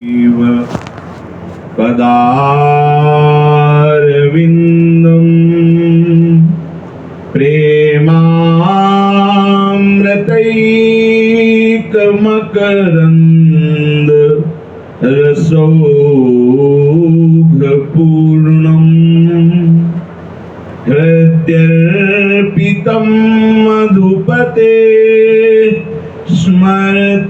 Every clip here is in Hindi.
पदारविन्दं प्रेमामृतैकमकरन्द रसौघपूर्णं हृद्यर्पितं मधुपते स्मरतापमुग्रं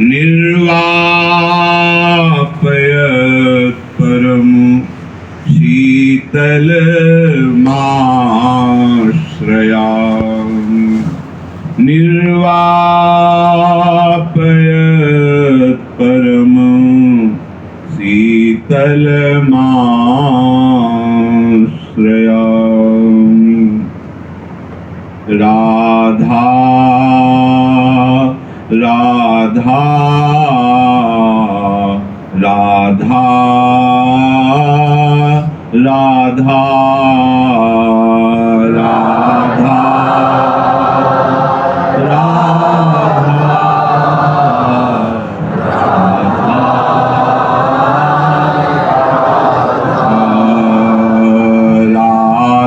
निर्वापयत् परम शीतलमाश्रयामि निर्वापयत् परम शीतलमाश्रयामि। राधा राधा राधा राधा राधा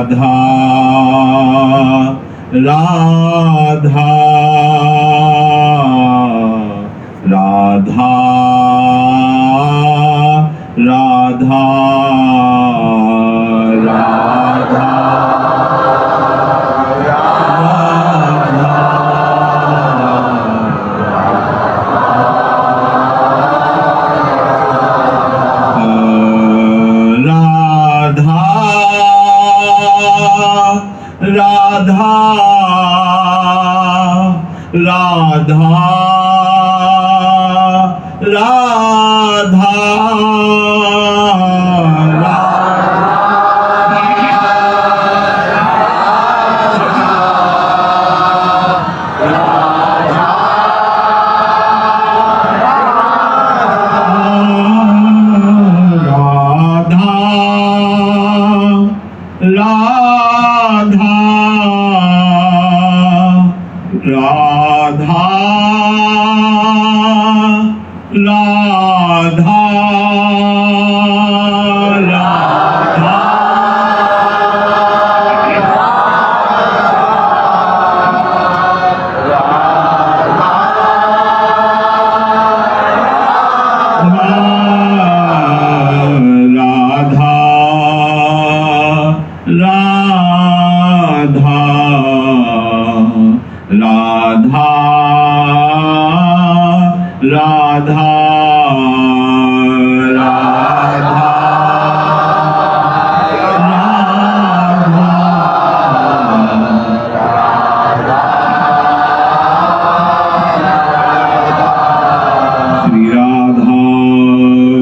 राधा राधा राधा राधा राधा राधा राधा राधा राधा राधा राधा श्री राधा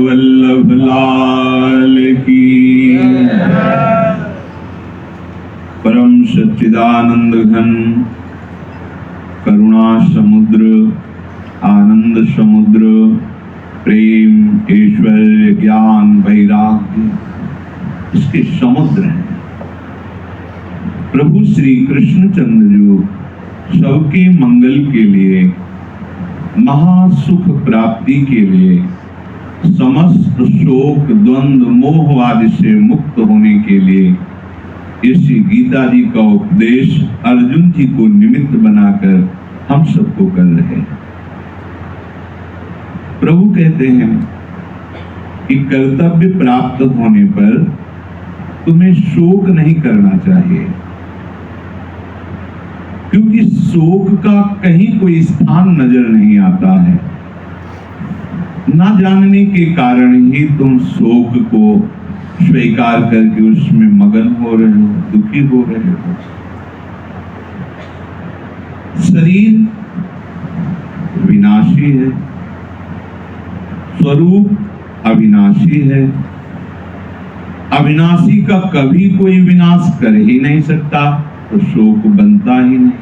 वल्लभ लाल की परम सच्चिदानंद घन करुणा समुद्र आनंद समुद्र प्रेम ऐश्वर्य ज्ञान वैराग्य इसके समुद्र हैं। प्रभु श्री कृष्णचंद्र जो सबके मंगल के लिए महासुख प्राप्ति के लिए समस्त शोक द्वंद्व मोह आदि से मुक्त होने के लिए इस गीता जी का उपदेश अर्जुन जी को निमित्त बनाकर हम सबको कर रहे हैं। प्रभु कहते हैं कि कर्तव्य प्राप्त होने पर तुम्हें शोक नहीं करना चाहिए, क्योंकि शोक का कहीं कोई स्थान नजर नहीं आता है। ना जानने के कारण ही तुम शोक को स्वीकार करके उसमें मगन हो रहे हो, दुखी हो रहे हो। शरीर विनाशी है, स्वरूप अविनाशी है। अविनाशी का कभी कोई विनाश कर ही नहीं सकता, तो शोक बनता ही नहीं।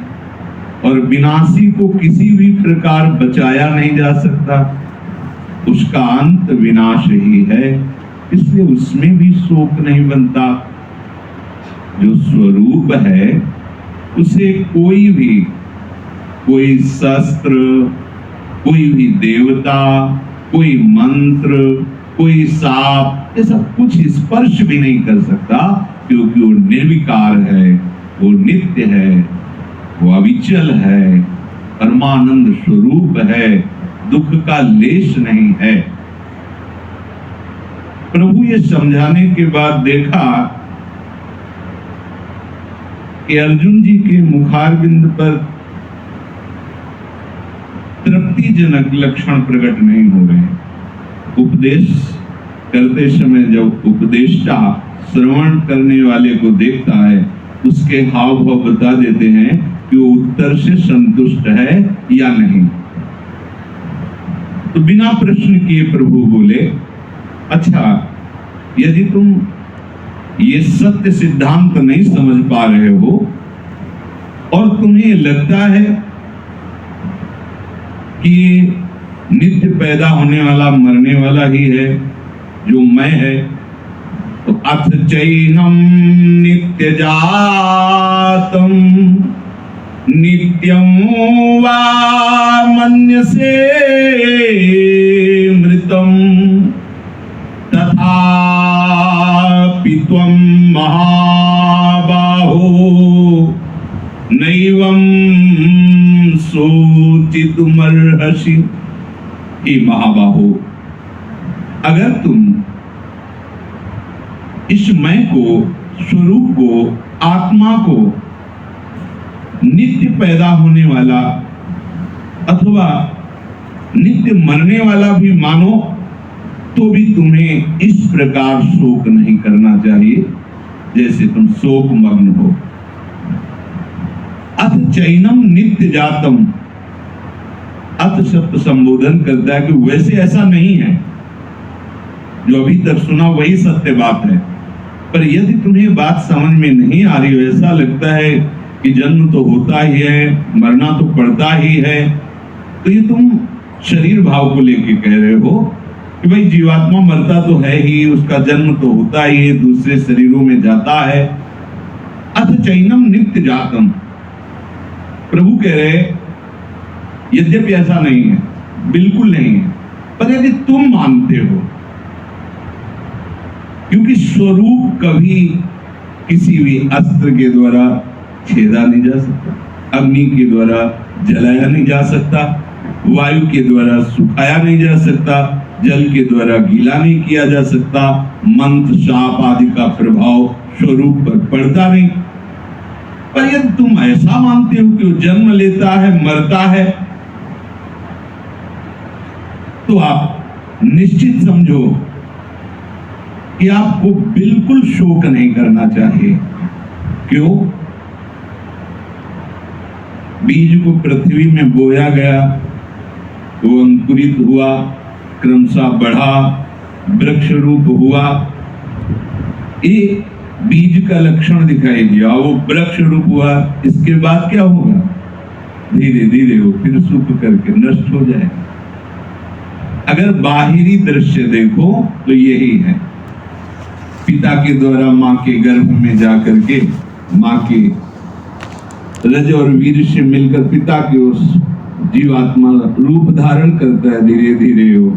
और विनाशी को किसी भी प्रकार बचाया नहीं जा सकता, उसका अंत विनाश ही है, इसलिए उसमें भी शोक नहीं बनता। जो स्वरूप है उसे कोई भी कोई शस्त्र, कोई भी देवता, कोई मंत्र, कोई साप, ये सब कुछ स्पर्श भी नहीं कर सकता, क्योंकि वो निर्विकार है, वो नित्य है, वो अविचल है, परमानंद स्वरूप है, दुख का लेश नहीं है। प्रभु ये समझाने के बाद देखा कि अर्जुन जी के मुखारविंद पर तृप्तिजनक लक्षण प्रकट नहीं हो रहे। उपदेश करते समय जब उपदेष्टा श्रवण करने वाले को देखता है, उसके हाव भाव बता देते हैं कि वो उत्तर से संतुष्ट है या नहीं। तो बिना प्रश्न किए प्रभु बोले, अच्छा, यदि तुम ये सत्य सिद्धांत नहीं समझ पा रहे हो और तुम्हें लगता है कि नित्य पैदा होने वाला मरने वाला ही है जो मैं है, तो अथ चैनम नित्य जातम नित्यं वा मन्यसे मृतम तथापि त्वं महाबाहो नैवं सोचितुमर्हसि। हे महाबाहो, अगर तुम इस मैं को, स्वरूप को, आत्मा को नित्य पैदा होने वाला अथवा नित्य मरने वाला भी मानो, तो भी तुम्हें इस प्रकार शोक नहीं करना चाहिए जैसे तुम शोक मग्न हो। अथ चैनम नित्य जातम, अथ शब्द संबोधन करता है कि वैसे ऐसा नहीं है, जो अभी तक सुना वही सत्य बात है, पर यदि तुम्हें बात समझ में नहीं आ रही हो, ऐसा लगता है कि जन्म तो होता ही है, मरना तो पड़ता ही है, तो ये तुम शरीर भाव को लेके कह रहे हो कि भाई जीवात्मा मरता तो है ही, उसका जन्म तो होता ही है, दूसरे शरीरों में जाता है। अथ चैनम नित्य जातम, प्रभु कह रहे यद्यपि ऐसा नहीं है, बिल्कुल नहीं है, पर यदि तुम मानते हो, क्योंकि स्वरूप कभी किसी भी अस्त्र के द्वारा छेदा नहीं जा सकता, अग्नि के द्वारा जलाया नहीं जा सकता, वायु के द्वारा सुखाया नहीं जा सकता, जल के द्वारा गीला नहीं किया जा सकता, मंत्र शाप आदि का प्रभाव स्वरूप पर पड़ता नहीं। पर यदि तुम ऐसा मानते हो कि वो जन्म लेता है, मरता है, तो आप निश्चित समझो कि आपको बिल्कुल शोक नहीं करना चाहिए। क्यों? बीज को पृथ्वी में बोया गया, वो अंकुरित हुआ, क्रमशः बढ़ा, वृक्ष रूप हुआ, ये बीज का लक्षण दिखाई दिया, वो वृक्ष रूप हुआ। इसके बाद क्या होगा? धीरे धीरे वो फिर सूख करके नष्ट हो जाए। अगर बाहरी दृश्य देखो तो यही है, पिता के द्वारा मां के गर्भ में जाकर के मां के रज और वीर से मिलकर पिता के उस जीवात्मा रूप धारण करता है, धीरे धीरे वो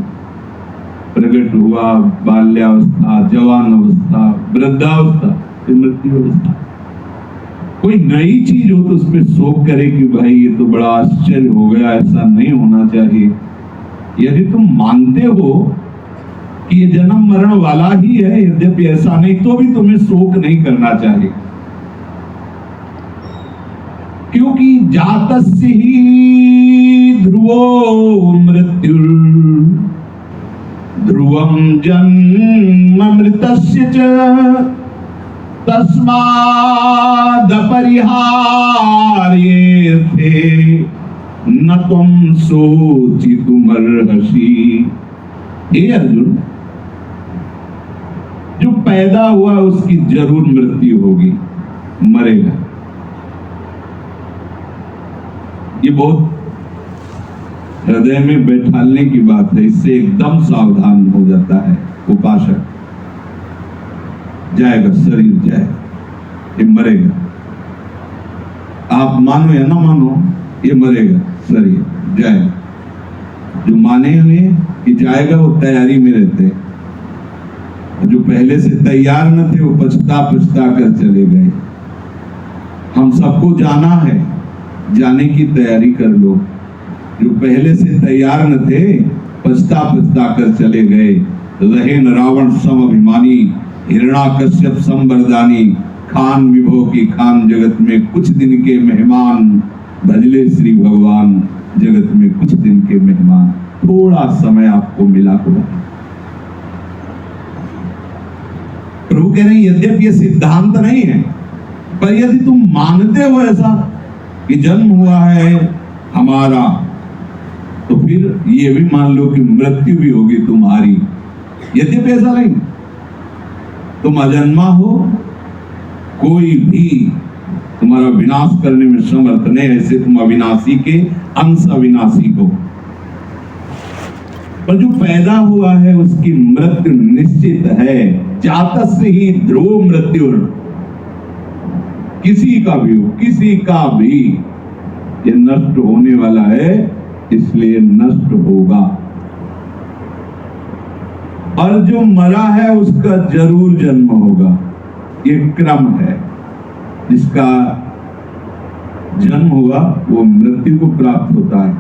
प्रकट हुआ, बाल्यावस्था, जवान अवस्था, वृद्धावस्था, मृत्यु अवस्था। कोई नई चीज हो तो उस पर शोक करे कि भाई ये तो बड़ा आश्चर्य हो गया, ऐसा नहीं होना चाहिए। यदि तुम मानते हो कि ये जन्म मरण वाला ही है, यद्यपि ऐसा नहीं, तो भी तुम्हें शोक नहीं करना चाहिए, क्योंकि जातस्य ही ध्रुवो मृत्यु ध्रुवम जन्म मृतस्य च तस्माद् अपरिहार्येथे न त्वं शोचितुमर्हसि। हे अर्जुन, जो पैदा हुआ उसकी जरूर मृत्यु होगी, मरेगा। ये बहुत हृदय में बैठालने की बात है, इससे एकदम सावधान हो जाता है उपासक। जाएगा, शरीर जाएगा, ये मरेगा। आप मानो या ना मानो, ये मरेगा, सर ये जाएगा। जो माने हुए कि जाएगा वो तैयारी में रहते हैं, जो पहले से तैयार न थे वो पछता पछता कर चले गए। हम सबको जाना है, जाने की तैयारी कर लो। जो पहले से तैयार न थे पछता पछता कर चले गए। रहे न रावण सम अभिमानी, हिरणाकश्यप संबरदानी, खान विभो की खान जगत में कुछ दिन के मेहमान, भजले श्री भगवान जगत में कुछ दिन के मेहमान। थोड़ा समय आपको मिला हुआ। प्रभु कह रहे हैं यद्यपि ये सिद्धांत नहीं है, पर यदि तुम मानते हो ऐसा कि जन्म हुआ है हमारा, तो फिर ये भी मान लो कि मृत्यु भी होगी तुम्हारी। यद्यपि ऐसा नहीं, तुम अजन्मा हो, कोई भी तुम्हारा विनाश करने में समर्थ नहीं, ऐसे तुम अविनाशी के अंश अविनाशी हो। पर जो पैदा हुआ है उसकी मृत्यु निश्चित है। जातस्य ही ध्रुव मृत्यु, किसी का भी हो, किसी का भी, ये नष्ट होने वाला है, इसलिए नष्ट होगा। और जो मरा है उसका जरूर जन्म होगा, ये क्रम है। जिसका जन्म हुआ वो मृत्यु को प्राप्त होता है।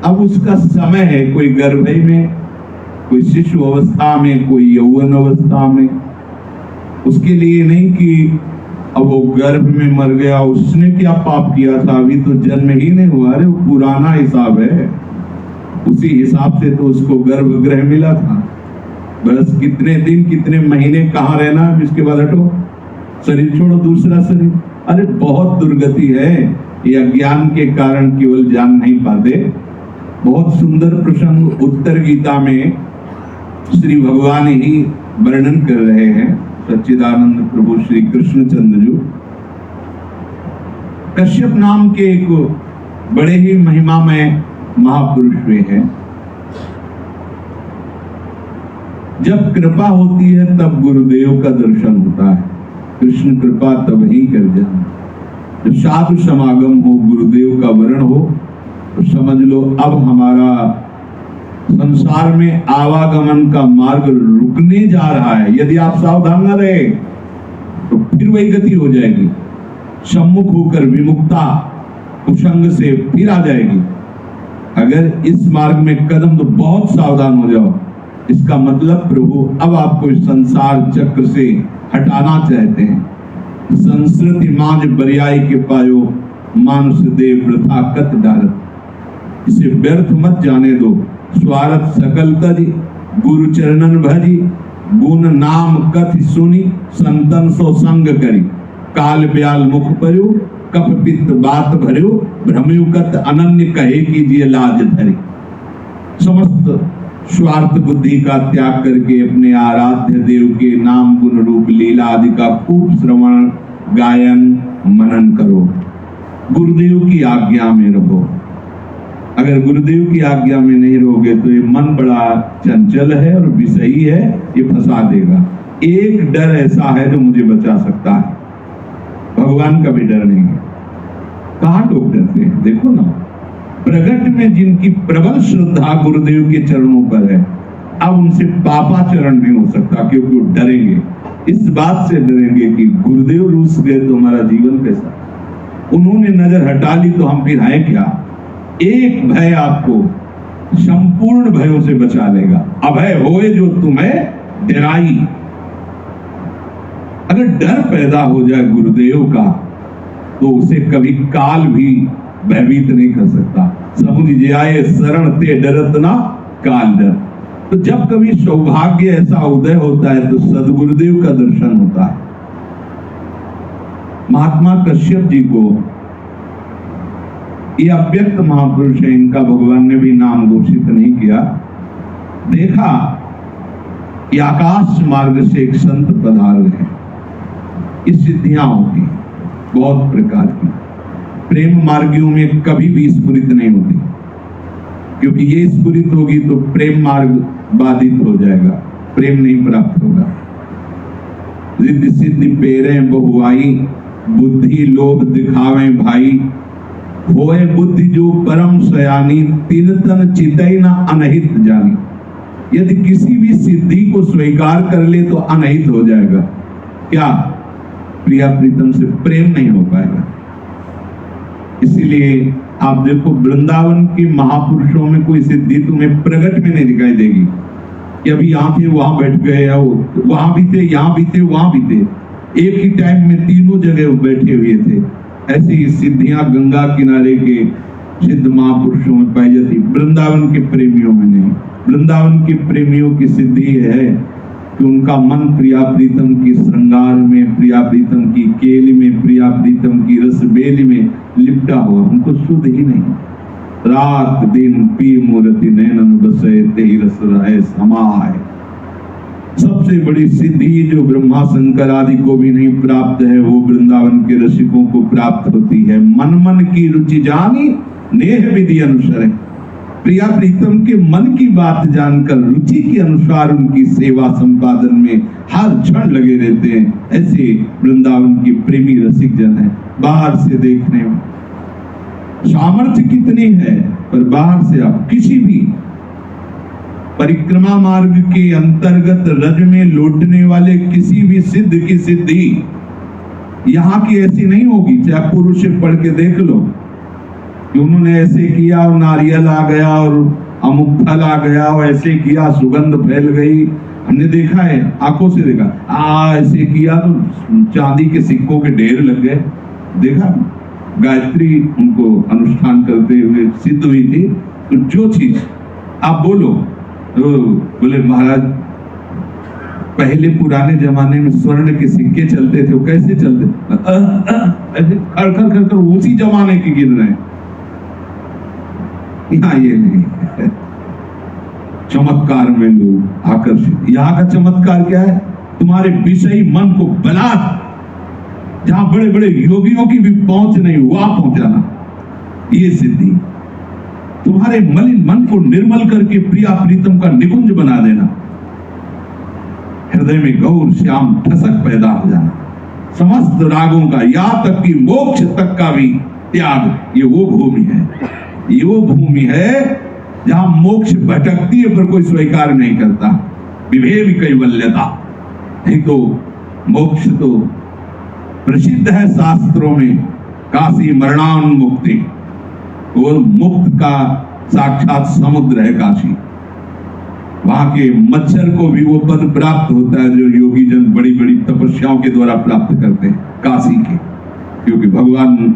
अब उसका समय है, कोई गर्भई में, कोई शिशु अवस्था में, कोई यौवन अवस्था में। उसके लिए नहीं कि अब वो गर्भ में मर गया, उसने क्या पाप किया था, अभी तो जन्म ही नहीं हुआ। अरे वो पुराना हिसाब है, उसी हिसाब से तो उसको गर्भगृह मिला था। बस कितने दिन कितने महीने कहाँ रहना, इसके बाद हटो, शरीर छोड़ो, दूसरा शरीर। अरे बहुत दुर्गति है, ये अज्ञान के कारण केवल जान नहीं पाते। बहुत सुंदर प्रसंग उत्तर गीता में श्री भगवान ही वर्णन कर रहे हैं। सच्चिदानंद प्रभु श्री कृष्णचंद्र जी कश्यप नाम के एक बड़े ही महिमामय महापुरुष वे हैं। जब कृपा होती है तब गुरुदेव का दर्शन होता है। कृष्ण कृपा तब ही कर जाए जब साधु समागम हो, गुरुदेव का वरण हो, तो समझ लो अब हमारा संसार में आवागमन का मार्ग रुकने जा रहा है। यदि आप सावधान न रहे तो फिर वही गति हो जाएगी, सम्मुख होकर विमुक्ता कुसंग से फिर आ जाएगी। अगर इस मार्ग में कदम, तो बहुत सावधान हो जाओ। इसका मतलब प्रभु अब आपको इस संसार चक्र से हटाना चाहते हैं। संस्कृति मांझ बरियाई के पायो, मानुष देव वृथा कत डारत। इसे व्यर्थ मत जाने दो, स्वार्थ सकल तजी, गुरु चरणन भजी, गुण नाम कथ सुनी, संतन सो संग करी। काल ब्याल मुख पर्यो, कप पित्त बात भर्यो, भ्रमयु कत अनन्य कहे कीजिए लाज धरी। समस्त स्वार्थ बुद्धि का त्याग करके अपने आराध्य देव के नाम गुण रूप लीला आदि का खूब श्रवण गायन मनन करो। गुरुदेव की आज्ञा में रहो। अगर गुरुदेव की आज्ञा में नहीं रहोगे तो ये मन बड़ा चंचल है और विषयी है, ये फंसा देगा। एक डर ऐसा है जो मुझे बचा सकता है, भगवान का भी डर नहीं है। कहाँ लोग डरते हैं? देखो ना, प्रगट में जिनकी प्रबल श्रद्धा गुरुदेव के चरणों पर है, अब उनसे पापाचरण नहीं हो सकता, क्योंकि वो डरेंगे। इस बात से डरेंगे कि गुरुदेव रूस गए तो हमारा जीवन कैसा, उन्होंने नजर हटा ली तो हम फिर हैं क्या। एक भय आपको संपूर्ण भयों से बचा लेगा। अभय होए जो तुम्हें डराई। अगर डर पैदा हो जाए गुरुदेव का, तो उसे कभी काल भी भयभीत नहीं कर सकता। समुझ जाए शरण ते डरत ना काल डर। तो जब कभी सौभाग्य ऐसा उदय होता है तो सदगुरुदेव का दर्शन होता है। महात्मा कश्यप जी को, ये अव्यक्त महापुरुष है, इनका भगवान ने भी नाम घोषित नहीं किया। देखा कि आकाश मार्ग से एक संत पधार रहे। इस सिद्धियां होती बहुत प्रकार की। प्रेम मार्गियों में कभी भी स्फुरित नहीं होती, क्योंकि ये स्फुरित होगी तो प्रेम मार्ग बाधित हो जाएगा, प्रेम नहीं प्राप्त होगा। रिद्धि सिद्धि पेरे बहुआई, बुद्धि लोभ दिखावे भाई, होए बुद्धि जो परम सयानी, तिन तन चितई न अनहित जानी। यदि किसी भी सिद्धि को स्वीकार कर ले तो अनहित हो जाएगा। क्या? प्रिया प्रीतम से प्रेम नहीं हो पाएगा। इसीलिए आप देखो, वृंदावन के महापुरुषों में कोई सिद्धि तुम्हें प्रकट में नहीं दिखाई देगी कि अभी यहाँ थे वहां बैठ गए, वहां भी थे, यहाँ भी थे, वहां भी थे, एक ही टाइम में तीनों जगह बैठे हुए थे। ऐसी सिद्धियां गंगा किनारे के सिद्ध महापुरुषों में पाई जाती, वृंदावन के प्रेमियों में नहीं। वृंदावन के प्रेमियों की सिद्धि है कि उनका मन प्रिया प्रीतम की श्रृंगार में, प्रिया प्रीतम की केली में, प्रिया प्रीतम की रसबेली में लिपटा हुआ, उनको सुध ही नहीं। रात दिन पी मूर्ति नैनन बसे तेहि रस रहे समाए। सबसे बड़ी सिद्धि जो ब्रह्मा शंकर आदि को भी नहीं प्राप्त है, वो वृंदावन के रसिकों को प्राप्त होती है। मन मन की रुचि जानी, नेह विधि अनुसरे। प्रिया प्रीतम के मन की बात जानकर रुचि के अनुसार उनकी सेवा संपादन में हर क्षण लगे रहते हैं। ऐसे वृंदावन के प्रेमी रसिक जन है। बाहर से देखने में सामर्थ्य कितनी है, पर बाहर से आप किसी भी परिक्रमा मार्ग के अंतर्गत रज में लौटने वाले किसी भी सिद्ध की सिद्धि यहाँ की ऐसी नहीं होगी। चाहे पुरुष से पढ़ के देख लो कि उन्होंने ऐसे किया और नारियल आ गया और अमुक फल आ गया और ऐसे किया, सुगंध फैल गई। हमने देखा है, आंखों से देखा। ऐसे किया तो चांदी के सिक्कों के ढेर लग गए। देखा, गायत्री उनको अनुष्ठान करते हुए सिद्ध हुई थी। तो जो चीज आप बोलो, तो बोले महाराज पहले पुराने जमाने में स्वर्ण के सिक्के चलते थे, वो कैसे चलते? ऐसे खड़खड़ खड़खड़, उसी जमाने के गिर रहे हैं। यहाँ ये नहीं, चमत्कार में लोग आकर्षित। यहाँ का चमत्कार क्या है? तुम्हारे विषयी मन को बला, जहां बड़े बड़े योगियों की भी पहुंच नहीं, वहां पहुंचाना, ये सिद्धि। तुम्हारे मलिन मन को निर्मल करके प्रिया प्रीतम का निकुंज बना देना, हृदय में गौर श्याम ठसक पैदा हो जाना, समस्त रागों का, यहाँ तक कि मोक्ष तक का भी त्याग। ये वो भूमि है, ये वो भूमि है जहां मोक्ष भटकती है पर कोई स्वीकार नहीं करता। विभेद कैवल्यता। नहीं तो मोक्ष तो प्रसिद्ध है शास्त्रों में, काशी मरणान्मुक्ति, और मुक्त का साक्षात समुद्र है काशी। वहां के मच्छर को भी वो पद प्राप्त होता है जो योगी जन बड़ी बड़ी तपस्याओं के द्वारा प्राप्त करते हैं काशी के, क्योंकि भगवान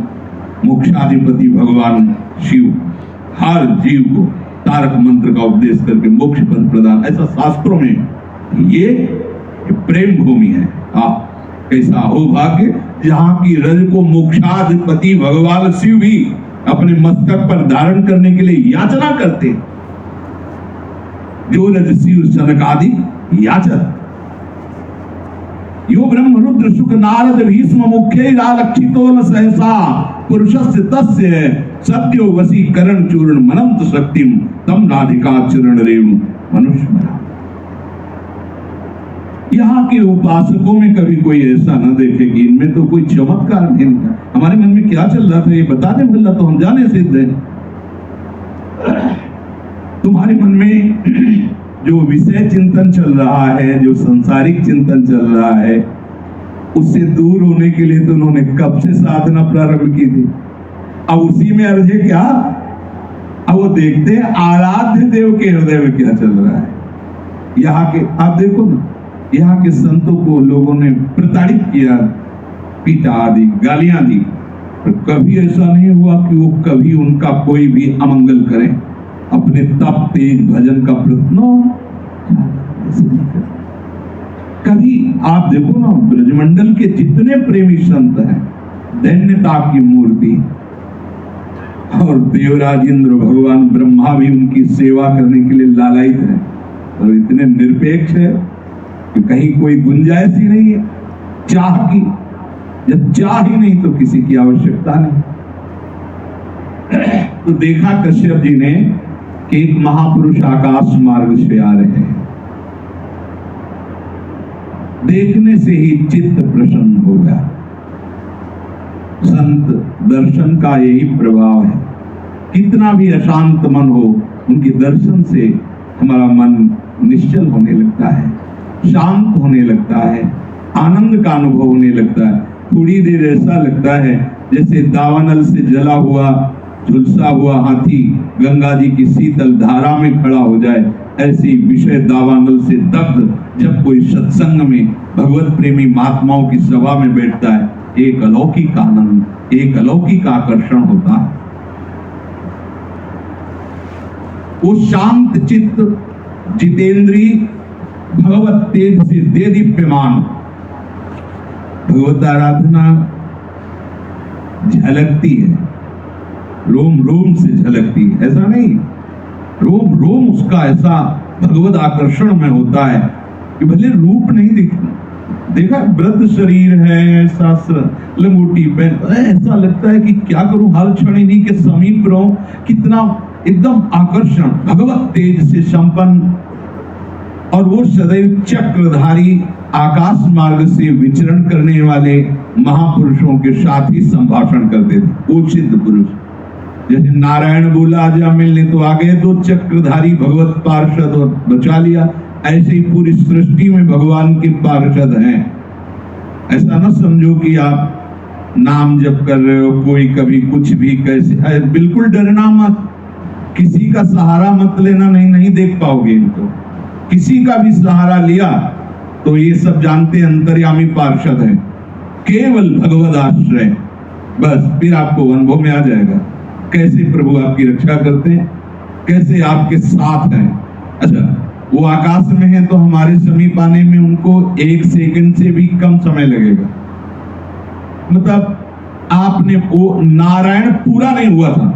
मोक्षाधिपति भगवान शिव हर जीव को तारक मंत्र का उपदेश करके मोक्ष पद प्रदान, ऐसा शास्त्रों में ये प्रेम भूमि है। कैसा हो भाग्य जहां की रज को मोक्षाधिपति भगवान शिव भी अपने मस्तक पर धारण करने के लिए याचना करते। जो रज शिव सनक आदि याचक, यो ब्रह्म रुद्र शुक नारद भीष्म मुख्य लक्षितो न सहसा पुरुषस्य तस्य सत्यो वशीकरण चूर्ण मनंत शक्तिम तम राधिका चरण रेणु मनुष्य बना। यहाँ के उपासकों में कभी कोई ऐसा न देखे कि इनमें तो कोई चमत्कार नहीं था। हमारे मन में क्या चल रहा था ये बताने भला तो हम जाने सिद्ध है। तुम्हारे मन में जो विषय चिंतन चल रहा है, जो संसारिक चिंतन चल रहा है, उससे दूर होने के लिए तो उन्होंने कब से साधना प्रारंभ की थी। अब उसी में अर्ज है क्या? अब वो देखते हैं आराध्य देव के हृदय में क्या चल रहा है। यहाँ के आप देखो ना, यहाँ के संतों को लोगों ने प्रताड़ित किया, पीटा आदि, गालियां दी, तो कभी ऐसा नहीं हुआ कि वो कभी उनका कोई भी अमंगल करें। अपने तप तेज भजन का प्रयत्न कभी आप देखो ना, ब्रजमंडल के जितने प्रेमी संत हैं, दैन्यता की मूर्ति, और देवराज इंद्र भगवान ब्रह्मा भी उनकी सेवा करने के लिए लालायित है, और इतने निरपेक्ष है कि कहीं कोई गुंजाइश ही नहीं है चाह की। जब चाह ही नहीं तो किसी की आवश्यकता नहीं। तो देखा कश्यप जी ने कि एक महापुरुष आकाश मार्ग से आ रहे हैं, देखने से ही चित्त प्रसन्न हो गया। संत दर्शन का यही प्रभाव है। कितना भी अशांत मन हो, उनके दर्शन से हमारा मन निश्चल होने लगता है, शांत होने लगता है, आनंद का अनुभव होने लगता है। थोड़ी देर ऐसा लगता है जैसे दावानल से जला हुआ झुलसा हुआ हाथी गंगा जी की शीतल धारा में खड़ा हो जाए, ऐसी विषय दावानल से दग्ध जब कोई सत्संग में भगवत प्रेमी महात्माओं की सभा में बैठता है, एक अलौकिक आनंद, एक अलौकिक आकर्षण होता है। वो शांत चित्त जितेंद्री भगवत तेज से दे दीप्यमान, भगवत आराधना झलकती है, रोम रोम से झलकती है, ऐसा नहीं, रोम रोम उसका ऐसा भगवत आकर्षण में होता है कि भले रूप नहीं देखा, वृद्ध शरीर है, ऐसा लंगोटी पहन, ऐसा लगता है कि क्या करूं, हर क्षण इन्हीं के समीप रहूं, कितना एकदम आकर्षण, भगवत तेज से संपन्न। और वो सदैव चक्रधारी आकाश मार्ग से विचरण करने वाले महापुरुषों के साथ ही संभाषण करते थे। वो सिद्ध पुरुष, जैसे नारायण बोला आजा मिलने तो आ गए दो चक्रधारी भगवत पार्षद और बचा लिया, ऐसे ही पूरी सृष्टि में भगवान के पार्षद हैं। ऐसा ना समझो कि आप नाम जप कर रहे हो, कोई कभी कुछ भी कैसे, बिल्कुल डरना मत, किसी का सहारा मत लेना, नहीं देख पाओगे इनको। किसी का भी सहारा लिया तो ये सब जानते अंतर्यामी पार्षद है, केवल भगवद आश्रय, बस फिर आपको अनुभव में आ जाएगा कैसे प्रभु आपकी रक्षा करते हैं, कैसे आपके साथ हैं। अच्छा, वो आकाश में है तो हमारे समीप आने में उनको 1 सेकंड से भी कम समय लगेगा। मतलब आपने वो नारायण पूरा नहीं हुआ था,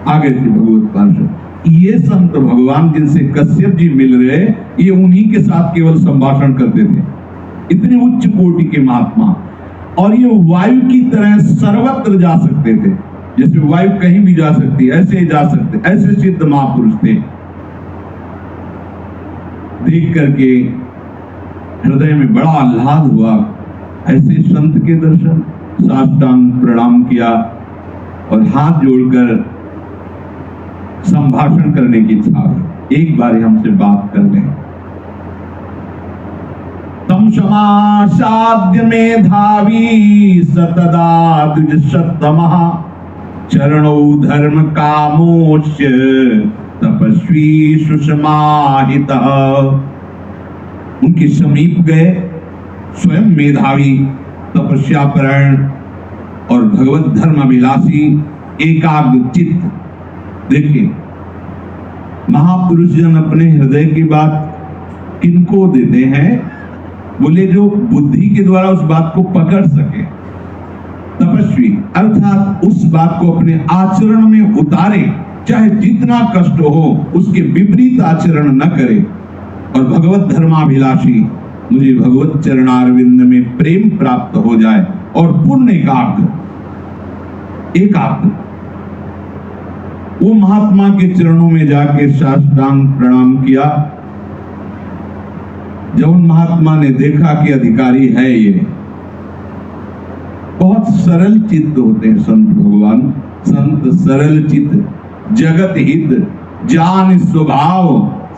आ गए थे भगवत पार्षद। ये संत भगवान जिनसे कश्यप जी मिल रहे, ये उन्हीं के साथ केवल संभाषण करते थे, इतने उच्च कोटि के महात्मा। और ये वायु की तरह सर्वत्र जा सकते थे, जैसे वायु कहीं भी जा सकती है, ऐसे ही जा सकते, ऐसे सिद्ध महापुरुष थे। देख करके हृदय में बड़ा आह्लाद हुआ, ऐसे संत के दर्शन, साष्टांग प्रणाम किया और हाथ जोड़कर संभाषण करने की इच्छा हुई, एक बार हमसे बात कर लें। तम समासाद्य मेधावी सतदा द्विजशतमः चरणौ धर्म कामोच्य तपस्वी सुषमाहितः। उनके समीप गए, स्वयं मेधावी, तपस्यापरायण और भगवत धर्म अभिलाषी, एकाग्र चित्त। देखिए, महापुरुष जन अपने हृदय की बात किनको देते हैं? बोले जो बुद्धि के द्वारा उस बात को पकड़ सके। तपस्वी अर्थात उस बात को अपने आचरण में उतारे, चाहे जितना कष्ट हो, उसके विपरीत आचरण न करे। और भगवत धर्माभिलाषी, मुझे भगवत चरणारविंद में प्रेम प्राप्त हो जाए। और पुण्य एकाग्र वो महात्मा के चरणों में जाके साष्टांग प्रणाम किया। जब उन महात्मा ने देखा कि अधिकारी है ये, बहुत सरल चित्त होते हैं संत भगवान, संत सरल चित्त, जगत हित जान स्वभाव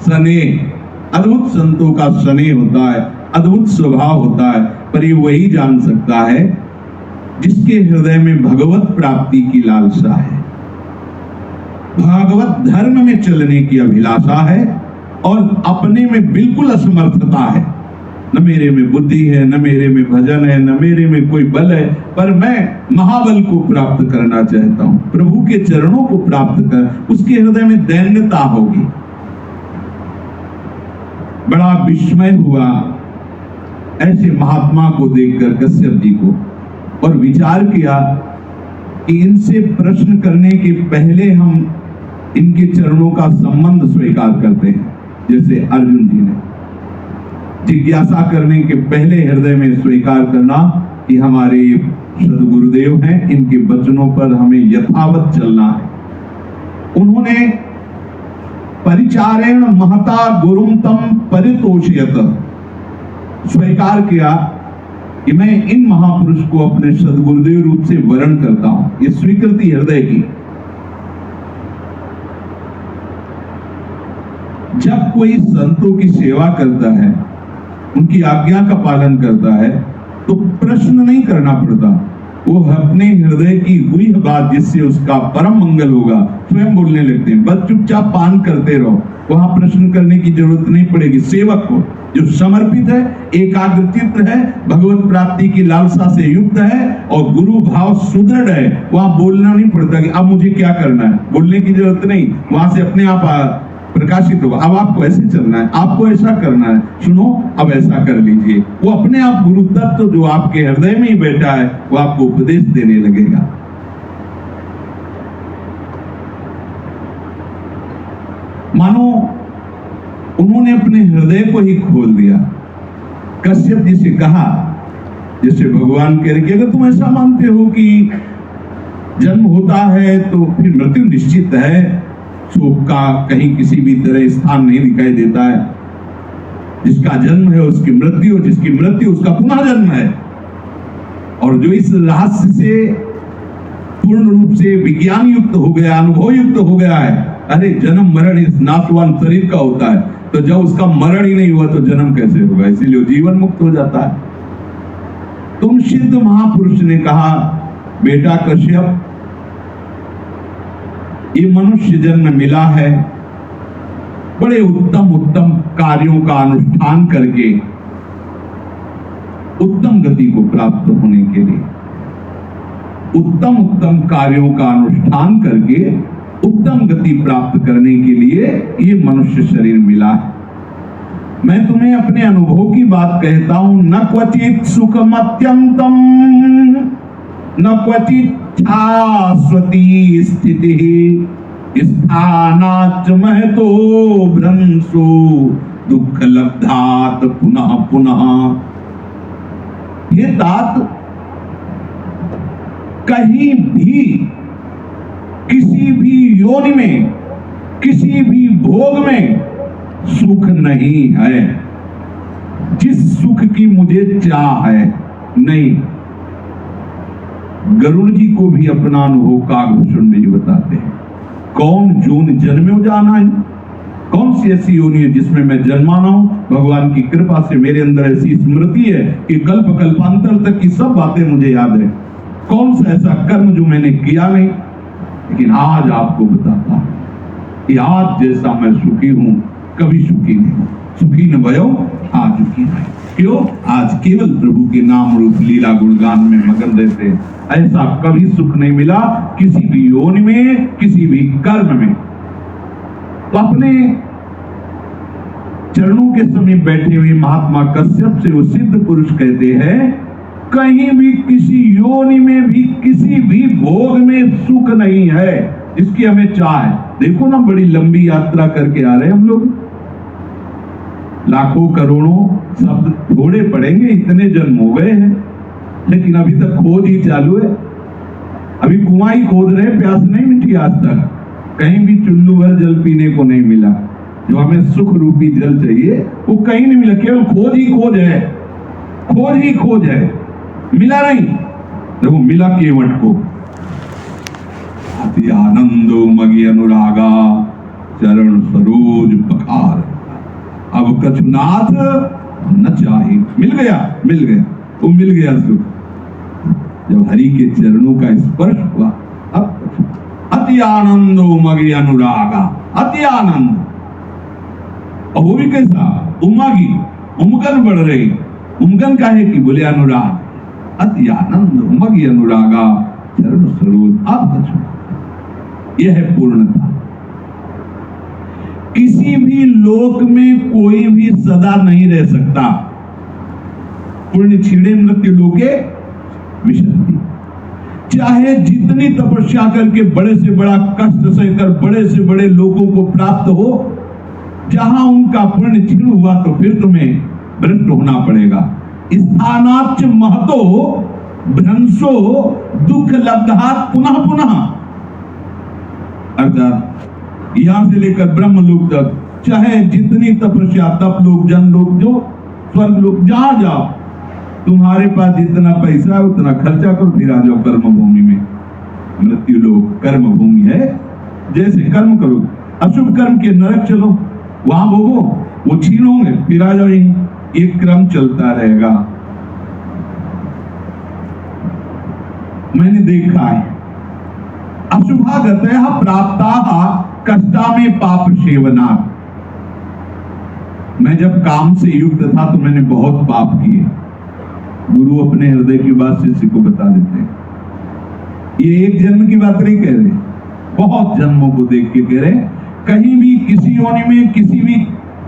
स्नेह। अद्भुत संतों का स्नेह होता है, अद्भुत स्वभाव होता है, पर ये वही जान सकता है जिसके हृदय में भगवत प्राप्ति की लालसा है, भगवत धर्म में चलने की अभिलाषा है और अपने में बिल्कुल असमर्थता है। न मेरे में बुद्धि है, न मेरे में भजन है, न मेरे में कोई बल है, पर मैं महाबल को प्राप्त करना चाहता हूं, प्रभु के चरणों को प्राप्त कर। उसके हृदय में दैन्यता होगी। बड़ा विस्मय हुआ ऐसे महात्मा को देखकर कश्यप जी को, और विचार किया कि इनसे प्रश्न करने के पहले हम इनके चरणों का संबंध स्वीकार करते हैं। जैसे अर्जुन जी ने जिज्ञासा करने के पहले हृदय में स्वीकार करना कि हमारे सद्गुरुदेव हैं, इनके वचनों पर हमें यथावत चलना है। उन्होंने परिचारेण महता गुरुम तम परितोषयत स्वीकार किया कि मैं इन महापुरुष को अपने सदगुरुदेव रूप से वरण करता हूं। ये स्वीकृति हृदय की। जब कोई संतों की सेवा करता है, उनकी आज्ञा का पालन करता है, तो प्रश्न नहीं करना पड़ता। वो अपने हृदय की हुई बात जिससे उसका परम मंगल होगा स्वयं बोलने लगते हैं। बस चुपचाप पान करते रहो, वहां प्रश्न करने की जरूरत नहीं पड़ेगी। सेवक को जो समर्पित है, एकाग्रचित्त है, भगवत प्राप्ति की लालसा से युक्त है और गुरु भाव सुदृढ़ है, वहां बोलना नहीं पड़ता कि अब मुझे क्या करना है। बोलने की जरूरत नहीं, वहां से अपने आप प्रकाशित होगा। अब आपको ऐसे चलना है, आपको ऐसा करना है, सुनो अब ऐसा कर लीजिए। वो अपने आप गुरु तत्व जो आपके हृदय में ही बैठा है वो आपको उपदेश देने लगेगा। मानो उन्होंने अपने हृदय को ही खोल दिया। कश्यप जी से कहा, जैसे भगवान कह रहे कि अगर तुम ऐसा मानते हो कि जन्म होता है तो फिर मृत्यु निश्चित है, शोक का कहीं किसी भी तरह स्थान नहीं दिखाई देता है। जिसका जन्म है उसकी मृत्यु, जिसकी मृत्यु उसका पुनः जन्म है। और जो इस रहस्य से पूर्ण रूप से विज्ञान युक्त हो गया, अनुभव युक्त हो गया है, अरे जन्म मरण इस नाशवान शरीर का होता है, तो जब उसका मरण ही नहीं हुआ तो जन्म कैसे होगा? इसीलिए जीवन मुक्त हो जाता है। तुम सिद्ध महापुरुष ने कहा, बेटा कश्यप, ये मनुष्य जन्म मिला है बड़े उत्तम उत्तम कार्यों का अनुष्ठान करके उत्तम गति को प्राप्त होने के लिए। उत्तम उत्तम कार्यों का अनुष्ठान करके उत्तम गति प्राप्त करने के लिए ये मनुष्य शरीर मिला है। मैं तुम्हें अपने अनुभव की बात कहता हूं। न क्वचित सुखम अत्यंतम न क्वचित शाश्वती स्थिति स्थानाच महतो भ्रंशो दुख लब्धात पुनः पुनः। ये तात कहीं भी किसी भी योनि में किसी भी भोग में सुख नहीं है जिस सुख की मुझे चाह है। नहीं, गरुड़ जी को भी अपना अनुभव कागभूषण जी बताते हैं। कौन जोन जन्मे जाना है, कौन सी ऐसी योनि है जिसमें मैं जन्मा ना हूं। भगवान की कृपा से मेरे अंदर ऐसी स्मृति है कि कल्प कल्पांतर तक की सब बातें मुझे याद है। कौन सा ऐसा कर्म जो मैंने किया नहीं, लेकिन आज आपको बताता हूं कि आज जैसा मैं सुखी हूं कभी सुखी नहीं हूं। सुखी न भयो आज सुखी नहीं। क्यों? आज केवल प्रभु के नाम रूप लीला गुणगान में मगन रहते। ऐसा कभी सुख नहीं मिला किसी भी योनि में, किसी भी कर्म में। तो अपने चरणों के समीप बैठे हुए महात्मा कश्यप से वो सिद्ध पुरुष कहते हैं, कहीं भी किसी योनि में भी किसी भी भोग में सुख नहीं है जिसकी हमें चाह है। देखो ना, बड़ी लंबी यात्रा करके आ रहे हैं हम लोग, लाखों करोड़ों शब्द थोड़े पड़ेंगे, इतने जन्म हो गए हैं, लेकिन अभी तक खोज ही चालू है। अभी कुआं ही खोद रहे, प्यास नहीं मिटी आज तक। कहीं भी चुल्लू भर जल पीने को नहीं मिला। जो हमें सुख रूपी जल चाहिए वो कहीं नहीं मिला, केवल खोज ही खोज है, खोज ही खोज है, मिला नहीं। देखो, मिला केवट को। अति आनंदो मगी अनुरागा चरण सरोज पखार, अब कछुनाथ न चाहे। मिल गया, मिल गया, वो मिल गया सुख जब हरि के चरणों का स्पर्श हुआ। अब अति आनंदो मगी अनुरागा, अति आनंद। और वो भी कैसा? उमगी, उमगन बढ़ रही। उमगन काहे की? बोले अनुराग। अति आनंद उमगी अनुरागा चरण सरोज अब कछु। यह है पूर्णता। किसी भी लोक में कोई भी सदा नहीं रह सकता। पुण्य छीड़े मृत्यु लोके विशंति। चाहे जितनी तपस्या करके बड़े से बड़ा कष्ट सहकर बड़े से बड़े लोगों को प्राप्त हो, जहां उनका पुण्य क्षीण हुआ तो फिर तुम्हें भ्रष्ट होना पड़ेगा। स्थानाच्च महतो भ्रंशो दुख लब्धात् पुनः पुनः। अर्थात यहां से लेकर ब्रह्म लोक तक चाहे जितनी तपस्या, तप लोक, जन लोक, जो स्वर्ग लोक, जहां जाओ तुम्हारे पास जितना पैसा है उतना खर्चा करो, फिर आ जाओ कर्म भूमि में। मृत्यु लोक कर्म भूमि है, जैसे कर्म करो, अशुभ कर्म के नरक चलो, वहां भोगो, वो छीन होंगे, फिर आ जाओ। ये क्रम चलता रहेगा। मैंने देखा है, अशुभागतयः प्राप्ताः कष्टा में पाप सेवना। मैं जब काम से युक्त था तो मैंने बहुत पाप किए। गुरु अपने हृदय की बात शिष्य को बता देते हैं। ये एक जन्म की बात नहीं कह रहे, बहुत जन्मों को देख के कह रहे। कहीं भी किसी योनि में, किसी भी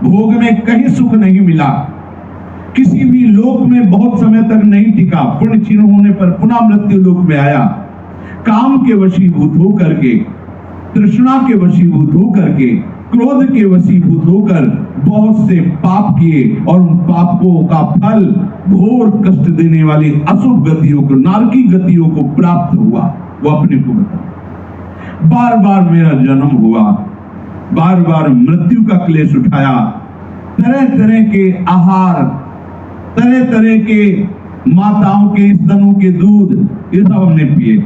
भोग में कहीं सुख नहीं मिला, किसी भी लोक में बहुत समय तक नहीं टिका। पुण्य क्षीण होने पर पुनः मृत्यु लोक में आया। काम के वशीभूत होकर के, तृष्णा के वशीभूत होकर के, क्रोध के वशीभूत होकर बहुत से पाप किए और उन पापों का फल घोर कष्ट देने वाली अशुभ गतियों को, नारकी गतियों को प्राप्त हुआ। वो अपने को बता, बार बार मेरा जन्म हुआ, बार बार मृत्यु का क्लेश उठाया, तरह तरह के आहार, तरह तरह के माताओं के स्तनों के दूध, ये सब हमने पिए।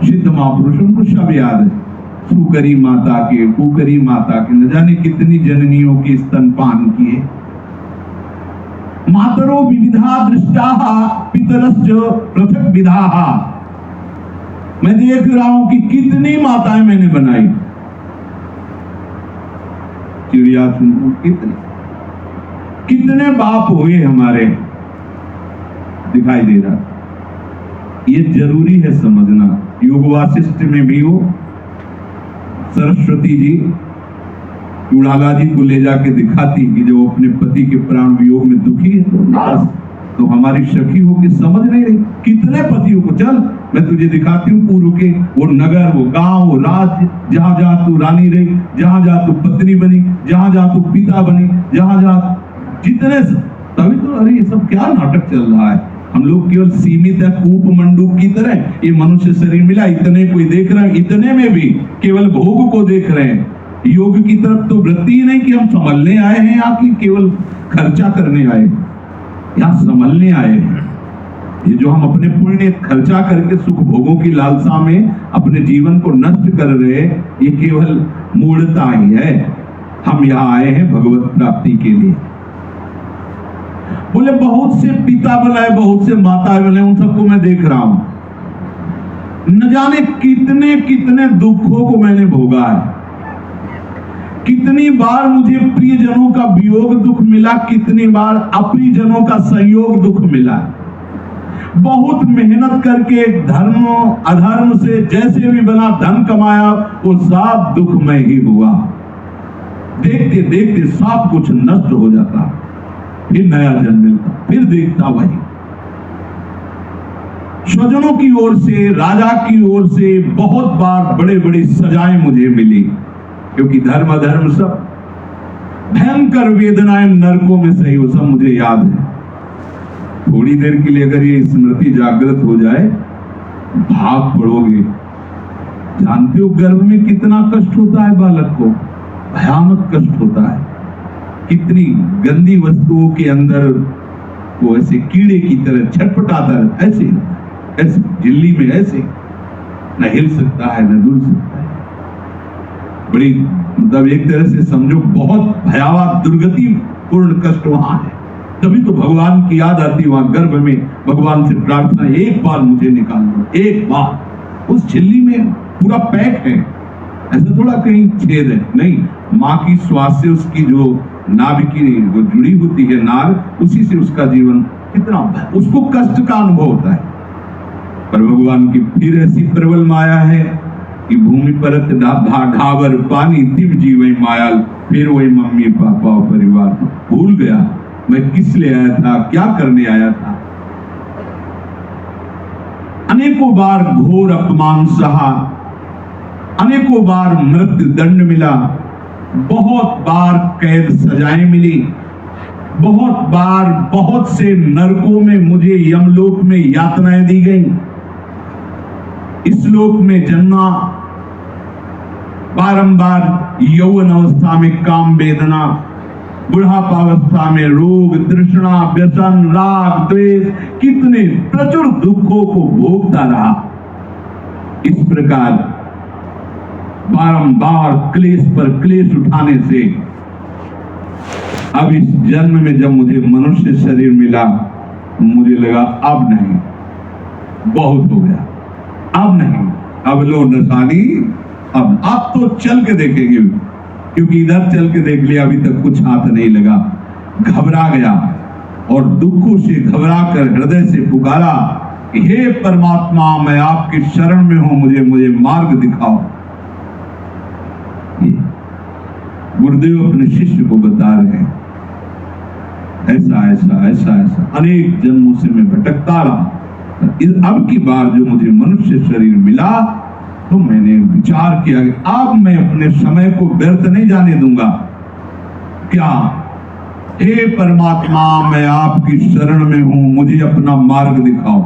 सिद्ध महापुरुषों को सब याद है, सुकरी माता के, कुकरी माता के, न जाने कितनी जननियों के स्तनपान किए। मातरो विविधा दृष्टाः पितरश्च पृथक विधाः। मैं देख रहा हूं कि कितनी माताएं मैंने बनाई, चिड़िया कितने कितने बाप हुए हमारे, दिखाई दे रहा। ये जरूरी है समझना। योग वासिष्ठ में भी हो, सरस्वती जी उड़ाला जी को ले जाके दिखाती कि जो अपने पति के प्राण वियोग में दुखी है, तो हमारी सखी हो के समझ नहीं रही। कितने पतियों को, चल मैं तुझे दिखाती हूँ पूर्व के वो नगर, वो गांव, वो राज्य, जहां जहां तू रानी रही, जहां जहां तू पत्नी बनी, जहां जहां तू पिता बनी, जहां जहां जितने। तभी तो अरे ये सब क्या नाटक चल रहा है। हम लोग केवल सीमित है कूप मंडूक की तरह, ये मनुष्य शरीर मिला, इतने कोई देख रहे हैं, इतने में भी केवल भोग को देख रहे हैं। योग की तरफ तो वृत्ति ही नहीं कि हम संभलने आए हैं या कि केवल खर्चा करने आए, या संभलने आए हैं। ये जो हम अपने पुण्य खर्चा करके सुख भोगों की लालसा में अपने जीवन को नष्ट कर रहे, ये केवल मूढ़ता ही है। हम यहाँ आए हैं भगवत प्राप्ति के लिए। बोले बहुत से पिता बनाए, बहुत से माता बनाए, उन सबको मैं देख रहा हूं। न जाने कितने कितने दुखों को मैंने भोगा है। कितनी बार मुझे प्रियजनों का वियोग दुख मिला, कितनी बार अप्रियजनों का संयोग दुख मिला। बहुत मेहनत करके धर्म अधर्म से जैसे भी बना धन कमाया, वो सब दुखमय ही हुआ। देखते देखते सब कुछ नष्ट हो जाता, फिर नया जन्म मिलता, फिर देखता वही। स्वजनों की ओर से, राजा की ओर से बहुत बार बड़े बड़ी सजाएं मुझे मिली, क्योंकि धर्म अधर्म सब भयंकर वेदनाएं नरकों में सही, वो सब मुझे याद है। थोड़ी देर के लिए अगर ये स्मृति जागृत हो जाए, भाग पड़ोगे। जानते हो गर्भ में कितना कष्ट होता है बालक को, भयानक कष्ट होता है। कितनी गंदी वस्तुओं के अंदर वो ऐसे कीड़े की तरह छटपटाता है, ऐसे ऐसे झिल्ली में, ऐसे न हिल सकता है न डुल सकता है। बड़ी मतलब एक तरह से समझो बहुत भयावह दुर्गति पूर्ण कष्ट वहां है। तभी तो भगवान की याद आती, वहां गर्भ में भगवान से प्रार्थना, एक बार मुझे निकाल दो, एक बार। उस झिल्ली में पूरा पैक है, ऐसा थोड़ा कहीं छेद है, नहीं। माँ की श्वास से उसकी जो नाभ की वो जुड़ी होती है नार, उसी से उसका जीवन कितना, उसको कष्ट का अनुभव होता है। पर भगवान की फिर ऐसी प्रबल माया है कि भूमि परत ढावर पानी तिम जीवई मायाल। फिर वही मम्मी पापा और परिवार भूल गया मैं किस लिए आया था, क्या करने आया था। अनेकों बार घोर अपमान सहा, अनेकों बार मृत्यु दंड मिला, बहुत बार कैद सजाएं मिली, बहुत बार बहुत से नरकों में मुझे यमलोक में यातनाएं दी गई। इस लोक में जन्मा, बारंबार यौवन अवस्था में काम वेदना, बुढ़ापावस्था में रोग, तृष्णा, व्यसन, राग, द्वेष, कितने प्रचुर दुखों को भोगता रहा। इस प्रकार बारंबार क्लेश पर क्लेश उठाने से अब इस जन्म में जब मुझे मनुष्य शरीर मिला, मुझे लगा अब नहीं, बहुत हो गया, अब नहीं, अब लो नसानी, अब तो चल के देखेंगे, क्योंकि इधर चल के देख लिया, अभी तक कुछ हाथ नहीं लगा। घबरा गया और दुखों से घबरा कर हृदय से पुकारा, हे परमात्मा, मैं आपकी शरण में हूं, मुझे मार्ग दिखाओ। गुरुदेव अपने शिष्य को बता रहे हैं, ऐसा ऐसा ऐसा ऐसा अनेक जन्मों से मैं भटकता रहा, अब की बार जो मुझे मनुष्य शरीर मिला तो मैंने विचार किया कि अब मैं अपने समय को व्यर्थ नहीं जाने दूंगा। क्या? हे परमात्मा, मैं आपकी शरण में हूं, मुझे अपना मार्ग दिखाओ।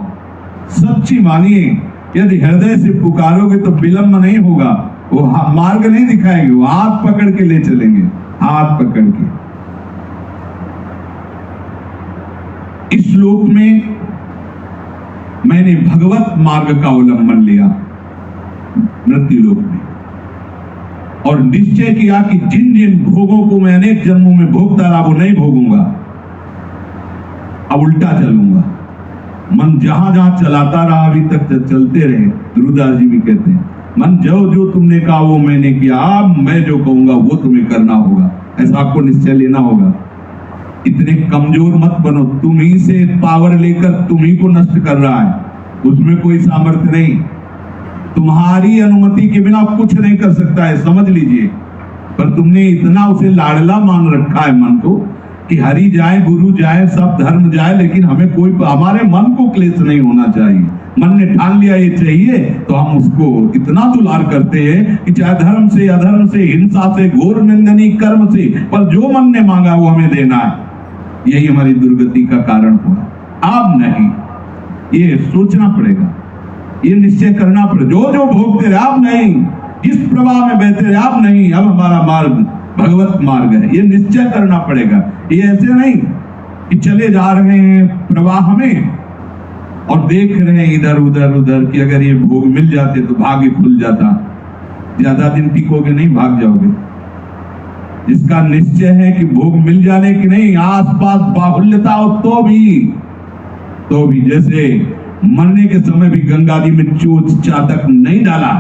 सच्ची मानिए, यदि हृदय से पुकारोगे तो विलंब नहीं होगा, वो मार्ग नहीं दिखाएंगे, वो हाथ पकड़ के ले चलेंगे, हाथ पकड़ के। इस श्लोक में मैंने भगवत मार्ग का अवलंबन लिया मृत्यु लोक में, और निश्चय किया कि जिन जिन भोगों को मैं अनेक जन्मों में भोगता रहा वो नहीं भोगूंगा, अब उल्टा चलूंगा। मन जहां जहां चलाता रहा अभी तक चलते रहे। गुरुदास जी भी कहते हैं, मन जो तुमने कहा वो मैंने किया, अब मैं जो कहूंगा वो तुम्हें करना होगा। ऐसा आपको निश्चय लेना होगा। इतने कमजोर मत बनो, तुम ही से पावर लेकर तुम ही को नष्ट कर रहा है, उसमें कोई सामर्थ्य नहीं। तुम्हारी अनुमति के बिना कुछ नहीं कर सकता है, समझ लीजिए। पर तुमने इतना उसे लाडला मान रखा है मन को कि हरि जाए, गुरु जाए, सब धर्म जाए, लेकिन हमें कोई, हमारे मन को क्लेश नहीं होना चाहिए। मन ने ठान लिया ये चाहिए तो हम उसको इतना दुलार करते हैं कि चाहे धर्म से, अधर्म से, हिंसा से, घोर निंदनीय कर्म से, पर जो मन ने मांगा वो हमें देना है। यही हमारी दुर्गति का कारण हुआ। अब नहीं, ये सोचना पड़ेगा, ये निश्चय करना पड़ेगा। जो भोगते रहे अब नहीं, जिस प्रवाह में बहते रहे अब नहीं, अब हमारा मार्ग भगवत मार्ग है, ये निश्चय करना पड़ेगा। ये ऐसे नहीं कि चले जा रहे हैं प्रवाह में और देख रहे हैं इधर उधर कि अगर ये भोग मिल जाते तो भाग्य खुल जाता। ज्यादा दिन टिकोगे नहीं, भाग जाओगे। जिसका निश्चय है कि भोग मिल जाने की नहीं, आसपास बाहुल्यता हो तो भी जैसे मरने के समय भी गंगा जी में चोच चातक नहीं डाला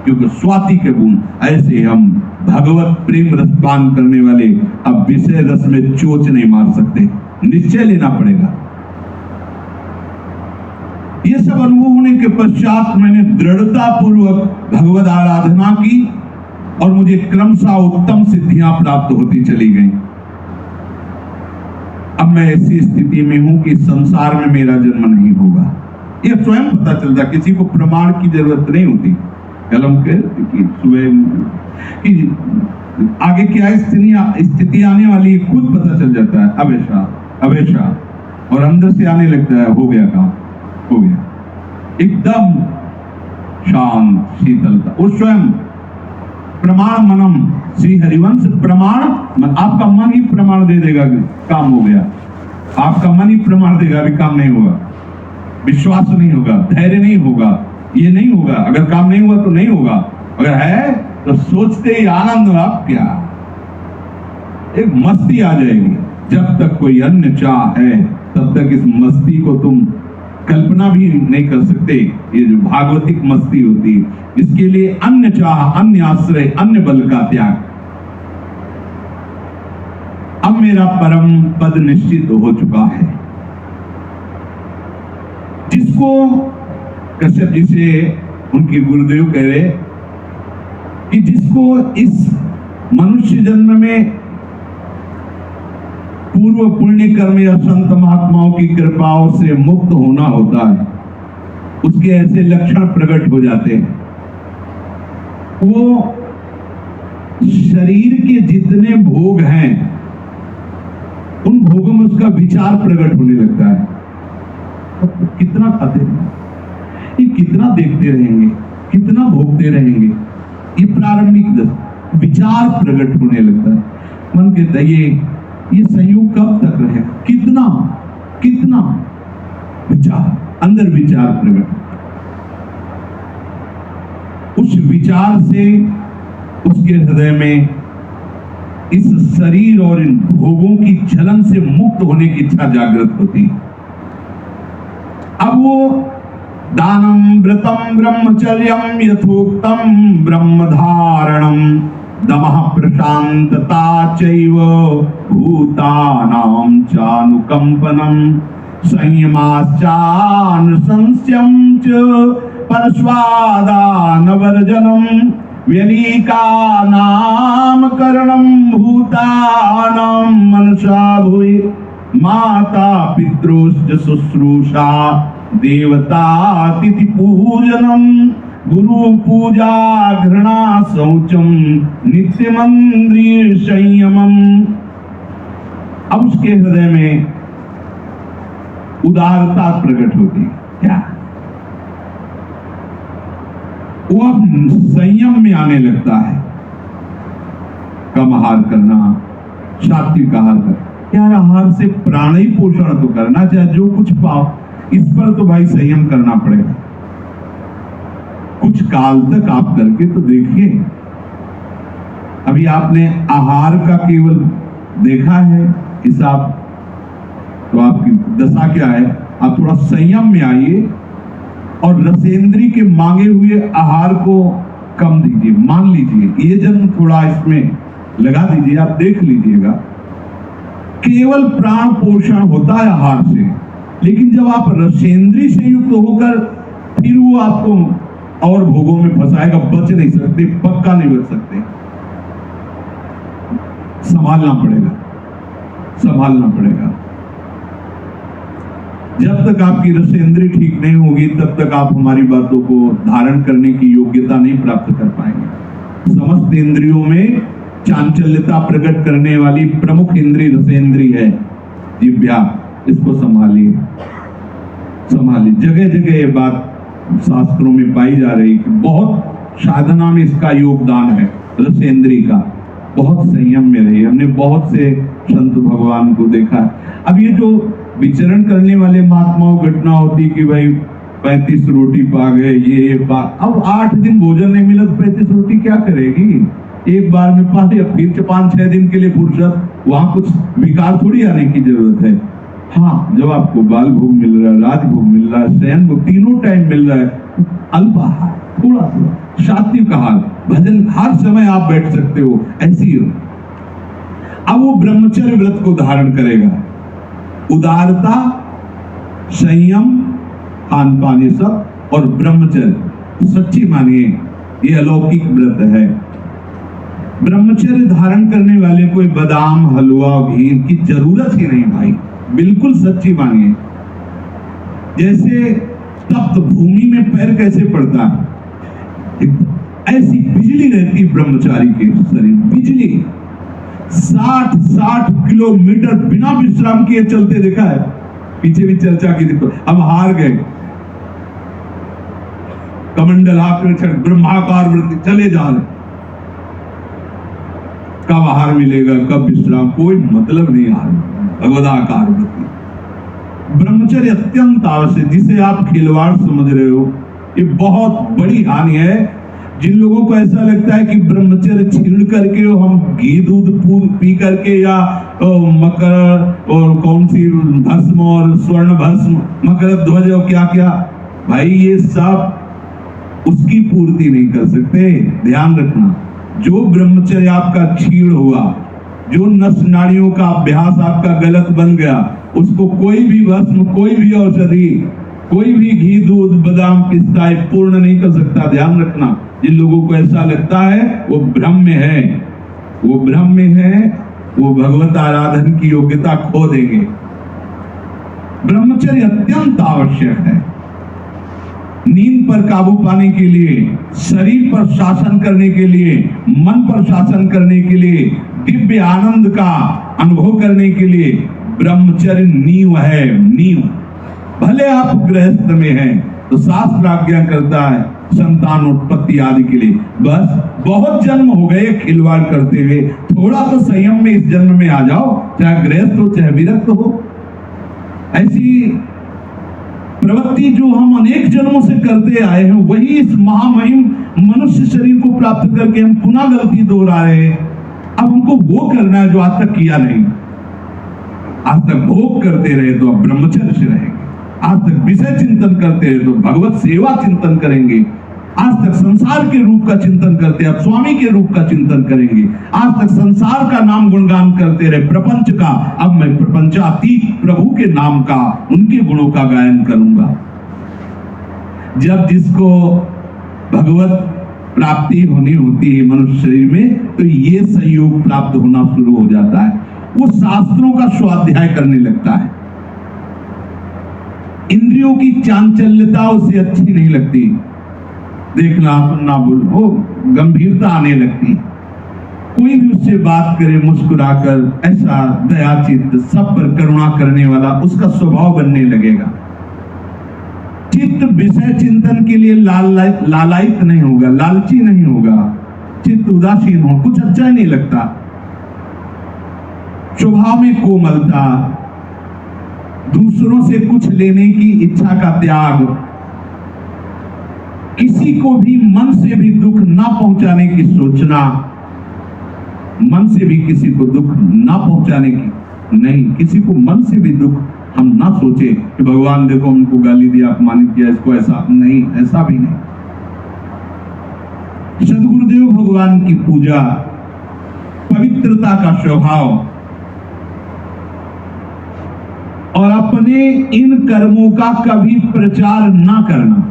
क्योंकि स्वाति के गुण, ऐसे हम भगवत प्रेम रस पान करने वाले अब विषय रस में चोच नहीं मार सकते। निश्चय लेना पड़ेगा। ये सब अनुभव होने के पश्चात मैंने दृढ़ता पूर्वक भगवत आराधना की और मुझे क्रमशः उत्तम सिद्धियां प्राप्त होती चली गईं। अब मैं ऐसी स्थिति में हूं कि संसार में मेरा जन्म नहीं होगा। यह स्वयं पता चलता, किसी को प्रमाण की जरूरत नहीं होती। कलम के सुबह कि आगे क्या स्थिति आने वाली खुद पता चल जाता है। अवेशा और अंदर से आने लगता है, हो गया काम, हो गया, एकदम शांत शीतलता। वो स्वयं प्रमाण मनम, श्री हरिवंश प्रमाण, आपका मन ही प्रमाण दे देगा कि काम हो गया। आपका मन ही प्रमाण देगा अभी काम नहीं होगा, विश्वास नहीं होगा, धैर्य नहीं होगा, ये नहीं होगा। अगर काम नहीं हुआ तो नहीं होगा, अगर है तो सोचते ही आनंद। आप क्या, एक मस्ती आ जाएगी। जब तक कोई अन्य चाह है तब तक इस मस्ती को तुम कल्पना भी नहीं कर सकते। ये जो भागवतिक मस्ती होती है, इसके लिए अन्य चाह, अन्य आश्रय, अन्य बल का त्याग। अब मेरा परम पद निश्चित हो चुका है, जिसको कश्यप जी से उनके गुरुदेव कह रहे कि जिसको इस मनुष्य जन्म में पूर्व पुण्य कर्म या संत महात्माओं की कृपाओं से मुक्त होना होता है, उसके ऐसे लक्षण प्रकट हो जाते हैं। वो शरीर के जितने भोग हैं उन भोगों में उसका विचार प्रकट होने लगता है। तो कितना खाते हैं, ये कितना देखते रहेंगे, कितना भोगते रहेंगे, ये प्रारंभिक विचार प्रकट होने लगता है। मन कहता है ये ये संयोग कब तक रहेगा? कितना कितना विचार, अंदर विचार प्रकट, उस विचार से उसके हृदय में इस शरीर और इन भोगों की जलन से मुक्त होने की इच्छा जागृत होती। अब वो दानम व्रतम ब्रह्मचर्यम यथोक्तम ब्रह्मधारणम दमः प्रशांतता चैव भूतानां चानुकंपनम संयमाश्चानुशंस्यं च परस्वादानवर्जनम व्यनीकानामकरणं भूतानां मनसा भुवि माता पितृश्च शुश्रूषा देवतातिथि पूजनम गुरु पूजा घृणा शौचम नित्यमंद्रिय संयमम। अब उसके हृदय में उदारता प्रकट होती। क्या? वो अब संयम में आने लगता है। कम आहार करना, सात्विक आहार करना। यार आहार से प्राण ही पोषण तो करना, चाहे जो कुछ पाओ, इस पर तो भाई संयम करना पड़ेगा। कुछ काल तक आप करके तो देखिए। अभी आपने आहार का केवल देखा है हिसाब, तो आपकी दशा क्या है? आप थोड़ा संयम में आइए और रसेंद्री के मांगे हुए आहार को कम दीजिए, मान लीजिए। ये जन्म थोड़ा इसमें लगा दीजिए, आप देख लीजिएगा। केवल प्राण पोषण होता है आहार से, लेकिन जब आप रसेंद्री से युक्त होकर फिर वो आपको और भोगों में फंसाएगा, बच नहीं सकते, पक्का नहीं बच सकते। संभालना पड़ेगा, संभालना पड़ेगा। जब तक आपकी रसेंद्री ठीक नहीं होगी, तब तक आप हमारी बातों को धारण करने की योग्यता नहीं प्राप्त कर पाएंगे। समस्त इंद्रियों में चांचल्यता प्रकट करने वाली प्रमुख इंद्री रसेंद्री है जिह्वा। इसको संभालिए, संभालिए। जगह जगह ये बात शास्त्रों में पाई जा रही कि बहुत साधना में इसका योगदान है, रसेंद्री का। बहुत संयम में रही। हमने बहुत से संत भगवान को देखा। अब ये जो विचरण करने वाले महात्माओं घटना होती कि भाई 35 रोटी पा गए, ये पा, अब 8 दिन भोजन नहीं मिला तो 35 रोटी क्या करेगी? एक बार में पा लिया, फिर 5-6 दिन के लिए फुर्सत, वहां कुछ विकार थोड़ी आने की जरूरत है। हाँ, जब आपको बाल भोग मिल रहा है, राजभोग मिल रहा है, शयन भोग, तीनों टाइम मिल रहा है, अल्पाहार, थोड़ा थोड़ा, सात्विक आहार, भजन, हर समय आप बैठ सकते हो, ऐसी हो। अब वो ब्रह्मचर्य व्रत को धारण करेगा। उदारता, संयम, खान पान, ये सब, और ब्रह्मचर्य। सच्ची मानिए ये अलौकिक व्रत है। ब्रह्मचर्य धारण करने वाले कोई बादाम, हलवा, घी की जरूरत ही नहीं भाई, बिल्कुल सच्ची मानिए। जैसे तप्त भूमि में पैर कैसे पड़ता है, ऐसी बिजली रहती ब्रह्मचारी के शरीर, बिजली। 60 किलोमीटर बिना विश्राम किए चलते देखा है, पीछे भी चर्चा की थी। हम हार गए। कमंडल आकर ब्रह्माकार वृत्ति चले जा रहे। कब आहार मिलेगा, कब विश्राम, कोई मतलब नहीं। आहार भगवदाकार वृत्ति, ब्रह्मचर्य अत्यंत आवश्यक, जिसे आप खिलवाड़ समझ रहे हो, ये बहुत बड़ी हानि है। जिन लोगों को ऐसा लगता है कि ब्रह्मचर्य छीड़ करके हम घी दूध पी करके या मकर और कौन सी भस्म और स्वर्ण भस्म, मकर ध्वज और क्या क्या, भाई ये सब उसकी पूर्ति नहीं कर सकते। ध्यान रखना, जो ब्रह्मचर्य आपका छीड़ हुआ, जो नस नाड़ियों का अभ्यास आपका गलत बन गया, उसको कोई भी भस्म, कोई भी औषधि, कोई भी घी दूध बादाम पिस्ता पूर्ण नहीं कर सकता। ध्यान रखना, जिन लोगों को ऐसा लगता है वो भ्रम में है, वो भ्रम में है, वो भगवत आराधन की योग्यता खो देंगे। ब्रह्मचर्य अत्यंत आवश्यक है। नींद पर काबू पाने के लिए, शरीर पर शासन करने के लिए, मन पर शासन करने के लिए, दिव्य आनंद का अनुभव करने के लिए ब्रह्मचर्य नींव है, नींव। भले आप गृहस्थ में हैं तो शास्त्र आज्ञा करता है संतानोत्पत्ति आदि के लिए। बस बहुत जन्म हो गए खिलवाड़ करते हुए, थोड़ा तो संयम में इस जन्म में आ जाओ, चाहे गृहस्थ हो चाहे विरक्त हो। ऐसी प्रवृत्ति जो हम अनेक जन्मों से करते आए हैं, वही इस महामहिम मनुष्य शरीर को प्राप्त करके हम पुनः गलती दोहरा रहे हैं। अब हमको वो करना है जो आज तक किया नहीं। आज तक भोग करते रहे तो अब ब्रह्मचर्य से रहेंगे, आज तक विषय चिंतन करते रहे तो भगवत सेवा चिंतन करेंगे, आज तक संसार के रूप का चिंतन करते अब स्वामी के रूप का चिंतन करेंगे, आज तक संसार का नाम गुणगान करते रहे प्रपंच का, अब मैं प्रपंचातीत प्रभु के नाम का, उनके गुणों का गायन करूंगा। जब जिसको भगवत प्राप्ति होनी होती है मनुष्य शरीर में, तो ये संयोग प्राप्त होना शुरू हो जाता है। वो शास्त्रों का स्वाध्याय करने लगता है। इंद्रियों की चांचल्यता उसे अच्छी नहीं लगती, देखना सुनना वो गंभीरता आने लगती। कोई भी उससे बात करे मुस्कुराकर, ऐसा दयाचित्त, सब पर करुणा करने वाला उसका स्वभाव बनने लगेगा। चित्त विषय चिंतन के लिए लालायित नहीं होगा, लालची नहीं होगा, चित्त उदासीन हो, कुछ अच्छा ही नहीं लगता। स्वभाव में कोमलता, दूसरों से कुछ लेने की इच्छा का त्याग, किसी को भी मन से भी दुख ना पहुंचाने की सोचना, मन से भी किसी को दुख ना पहुंचाने की नहीं, किसी को मन से भी दुख हम ना सोचे कि भगवान देखो उनको गाली दिया, अपमानित किया, इसको ऐसा नहीं, ऐसा भी नहीं। सदगुरुदेव भगवान की पूजा, पवित्रता का स्वभाव और अपने इन कर्मों का कभी प्रचार ना करना,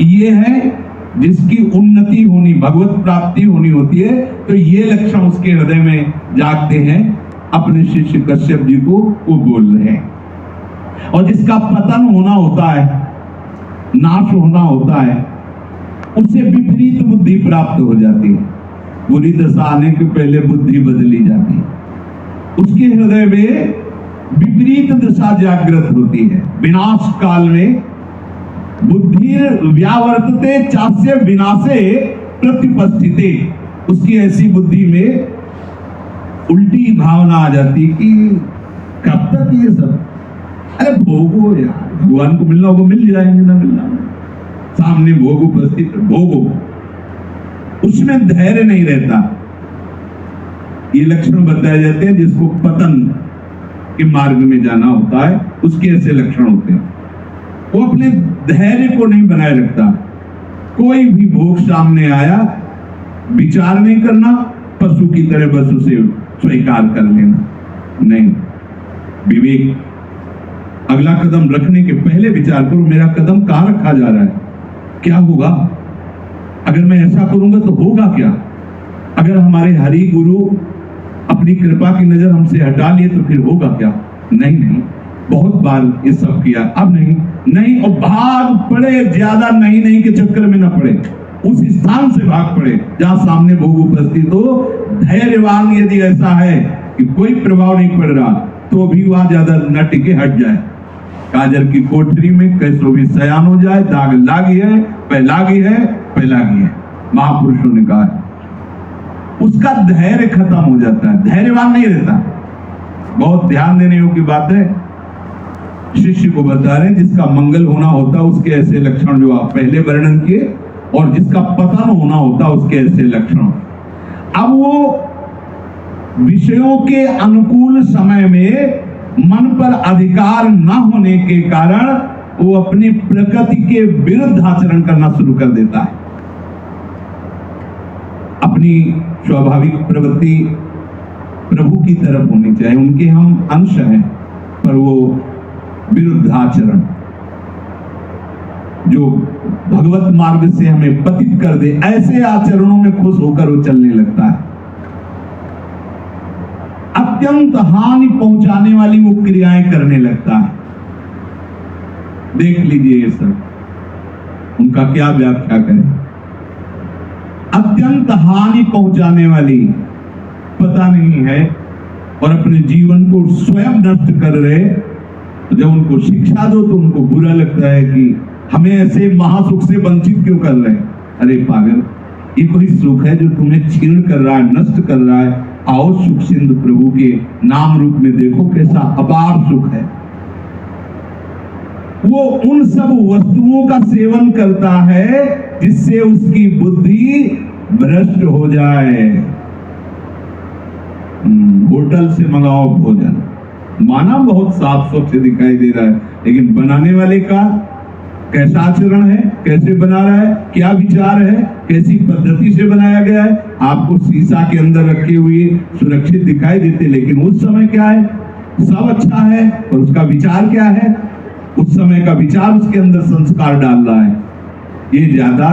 ये है जिसकी उन्नति होनी, भगवत प्राप्ति होनी होती है। तो ये लक्षण उसके हृदय में जागते हैं। अपने शिष्य कश्यप जी को वो बोल रहे हैं। और जिसका पतन होना होता है, नाश होना होता है, उससे विपरीत बुद्धि प्राप्त हो जाती है। बुरी दशा आने के पहले बुद्धि बदली जाती है, उसके हृदय में विपरीत दशा जागृत होती है। विनाश काल में बुद्धि व्यावर्तते चास्य विनाशे प्रतिपस्थिते, उसकी ऐसी बुद्धि में उल्टी भावना आ जाती कि कब तक ये सब, अरे भोगो यार, भगवान को मिलना होगा मिल जाएंगे, ना मिलना सामने भोग उपस्थित, भोगो, उसमें धैर्य नहीं रहता। ये लक्षण बताए जाते हैं जिसको पतन के मार्ग में जाना होता है, उसके ऐसे लक्षण होते हैं। वो अपने धैर्य को नहीं बनाए रखता। कोई भी भोग सामने आया, विचार नहीं करना, पशु की तरह बस उसे स्वीकार कर लेना, नहीं। विवेक, अगला कदम रखने के पहले विचार करो, मेरा कदम कहां रखा जा रहा है, क्या होगा, अगर मैं ऐसा करूंगा तो होगा क्या। अगर हमारे हरि गुरु अपनी कृपा की नजर हमसे हटा लिए तो फिर होगा क्या। नहीं, बहुत बार ये सब किया, अब नहीं, और भाग पड़े, ज्यादा नहीं के चक्कर में ना पड़े, उस स्थान से भाग पड़े जहां सामने भोग उपस्थित हो। धैर्यवान यदि ऐसा है कि कोई प्रभाव नहीं पड़ रहा, तो भी वहां ज्यादा न टिके, हट जाए। काजर की कोठरी में कैसो भी सयान हो जाए, दाग लागी है, पैलागी है, महापुरुषों ने कहा है। उसका धैर्य खत्म हो जाता है, धैर्यवान नहीं रहता। बहुत ध्यान देने योग्य बात है। शिष्य को बता रहे जिसका मंगल होना होता उसके ऐसे लक्षण जो आप पहले वर्णन किए, और जिसका पतन होना होता उसके ऐसे लक्षण। अब वो विषयों के अनुकूल समय में मन पर अधिकार न होने के कारण वो अपनी प्रकृति के विरुद्ध आचरण करना शुरू कर देता है। अपनी स्वाभाविक प्रवृत्ति प्रभु की तरफ होनी चाहिए, उनके हम अंश हैं, पर वो विरुद्ध आचरण जो भगवत मार्ग से हमें पतित कर दे, ऐसे आचरणों में खुश होकर वो चलने लगता है। अत्यंत हानि पहुंचाने वाली वो क्रियाएं करने लगता है। देख लीजिए ये सब, उनका क्या व्याख्या करें। अत्यंत हानि पहुंचाने वाली, पता नहीं है, और अपने जीवन को स्वयं नष्ट कर रहे। तो जब उनको शिक्षा दो तो उनको बुरा लगता है कि हमें ऐसे महासुख से वंचित क्यों कर रहे हैं? अरे पागल, ये कोई सुख है जो तुम्हें छीण कर रहा है, नष्ट कर रहा है? आओ सुख सिंधु प्रभु के नाम रूप में देखो कैसा अपार सुख है। वो उन सब वस्तुओं का सेवन करता है जिससे उसकी बुद्धि भ्रष्ट हो जाए। होटल से मंगाओ भोजन, माना बहुत साफ स्वच्छ दिखाई दे रहा है, लेकिन बनाने वाले का कैसा आचरण है, कैसे बना रहा है, क्या विचार है, कैसी पद्धति से बनाया गया है। आपको शीशा के अंदर रखे हुए सुरक्षित दिखाई देते, लेकिन उस समय क्या है, सब अच्छा है, और उसका विचार क्या है, उस समय का विचार उसके अंदर संस्कार डाल रहा है। ये ज्यादा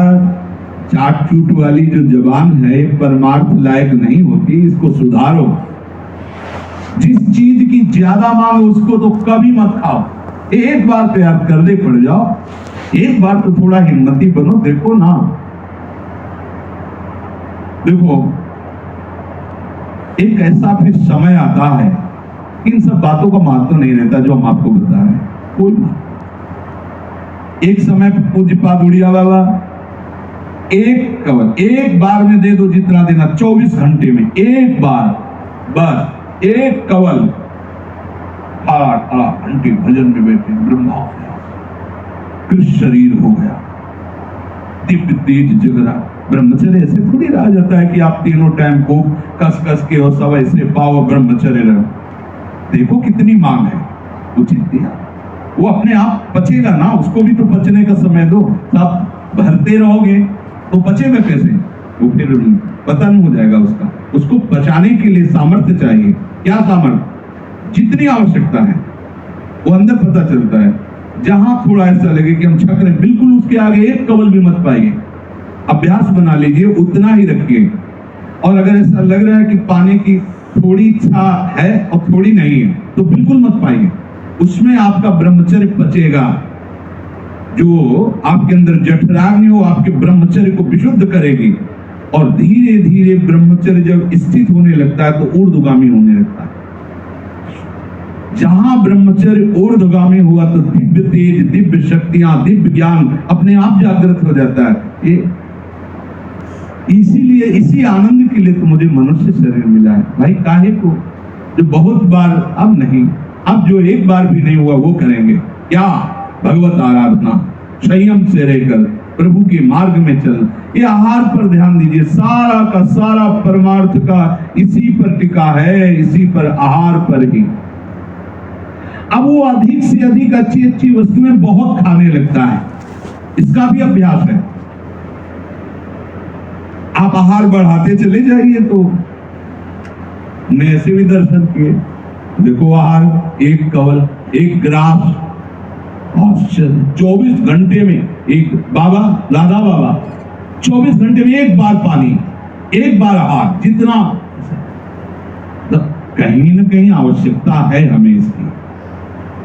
चाट चूट वाली जो जबान है परमार्थ लायक नहीं होती, इसको सुधारो। जिस चीज की ज्यादा मांग उसको तो कभी मत खाओ। एक बार तैयार करने पड़ जाओ, एक बार तो थोड़ा हिम्मती बनो। देखो ना, देखो एक ऐसा फिर समय आता है, इन सब बातों का महत्व नहीं रहता जो हम आपको बता रहे हैं, कोई। एक समय पूज्यपाद उड़िया बाबा एक कवल एक बार में दे दो, जितना देना, 24 घंटे में एक बार, बस एक कवल। 8 घंटे भजन में बैठे, ब्रह्मा हो गया, फिर शरीर हो गया, दिव्य तेज जग रहा। ब्रह्मचर्य ऐसे थोड़ी रहा जाता है कि आप तीनों टाइम को कस कस के और सब ऐसे पाओ ब्रह्मचर्य रहो। देखो कितनी मांग है, उचित दिया, वो अपने आप पचेगा ना, उसको भी तो पचने का समय दो। सब भरते रहोगे तो पचेगा कैसे? वो फिर पतन हो जाएगा उसका। उसको बचाने के लिए सामर्थ्य चाहिए। क्या सामर्थ्य? जितनी आवश्यकता है वो अंदर पता चलता है। जहां थोड़ा ऐसा लगे कि हम छक रहे, बिल्कुल उसके आगे एक कवल भी मत पाइए। अभ्यास बना लीजिए, उतना ही रखिए। और अगर ऐसा लग रहा है कि पाने की थोड़ी इच्छा है और थोड़ी नहीं है, तो बिल्कुल मत पाइए। उसमें आपका ब्रह्मचर्य पचेगा। जो आपके अंदर जठराग्नि हो, आपके ब्रह्मचर्य को विशुद्ध करेगी। और धीरे धीरे ब्रह्मचर्य जब स्थित होने लगता है तो ऊर्ध्वगामी होने लगता है। जहां ब्रह्मचर्य ऊर्ध्वगामी हुआ तो दिव्य तेज, दिव्य शक्तियां, दिव्य ज्ञान अपने आप जागृत हो जाता है। ये इसीलिए, इसी आनंद के लिए तो मुझे मनुष्य शरीर मिला है भाई। काहे को? जो बहुत बार, अब नहीं, अब जो एक बार भी नहीं हुआ वो करेंगे। क्या? भगवत आराधना, संयम से रहकर प्रभु के मार्ग में चल। ये आहार पर ध्यान दीजिए, सारा का सारा परमार्थ का इसी पर टिका है, इसी पर, आहार पर ही। अब वो अधिक से अधिक अच्छी अच्छी वस्तुएं बहुत खाने लगता है, इसका भी अभ्यास है। आप आहार बढ़ाते चले जाइए तो हमने ऐसे भी दर्शन किए। देखो आहार, एक कवल, एक ग्रास, 24 घंटे में एक बाबा, लादा बाबा 24 घंटे में एक बार पानी, एक बार आहार, जितना कहीं ना कहीं आवश्यकता है हमें इसकी।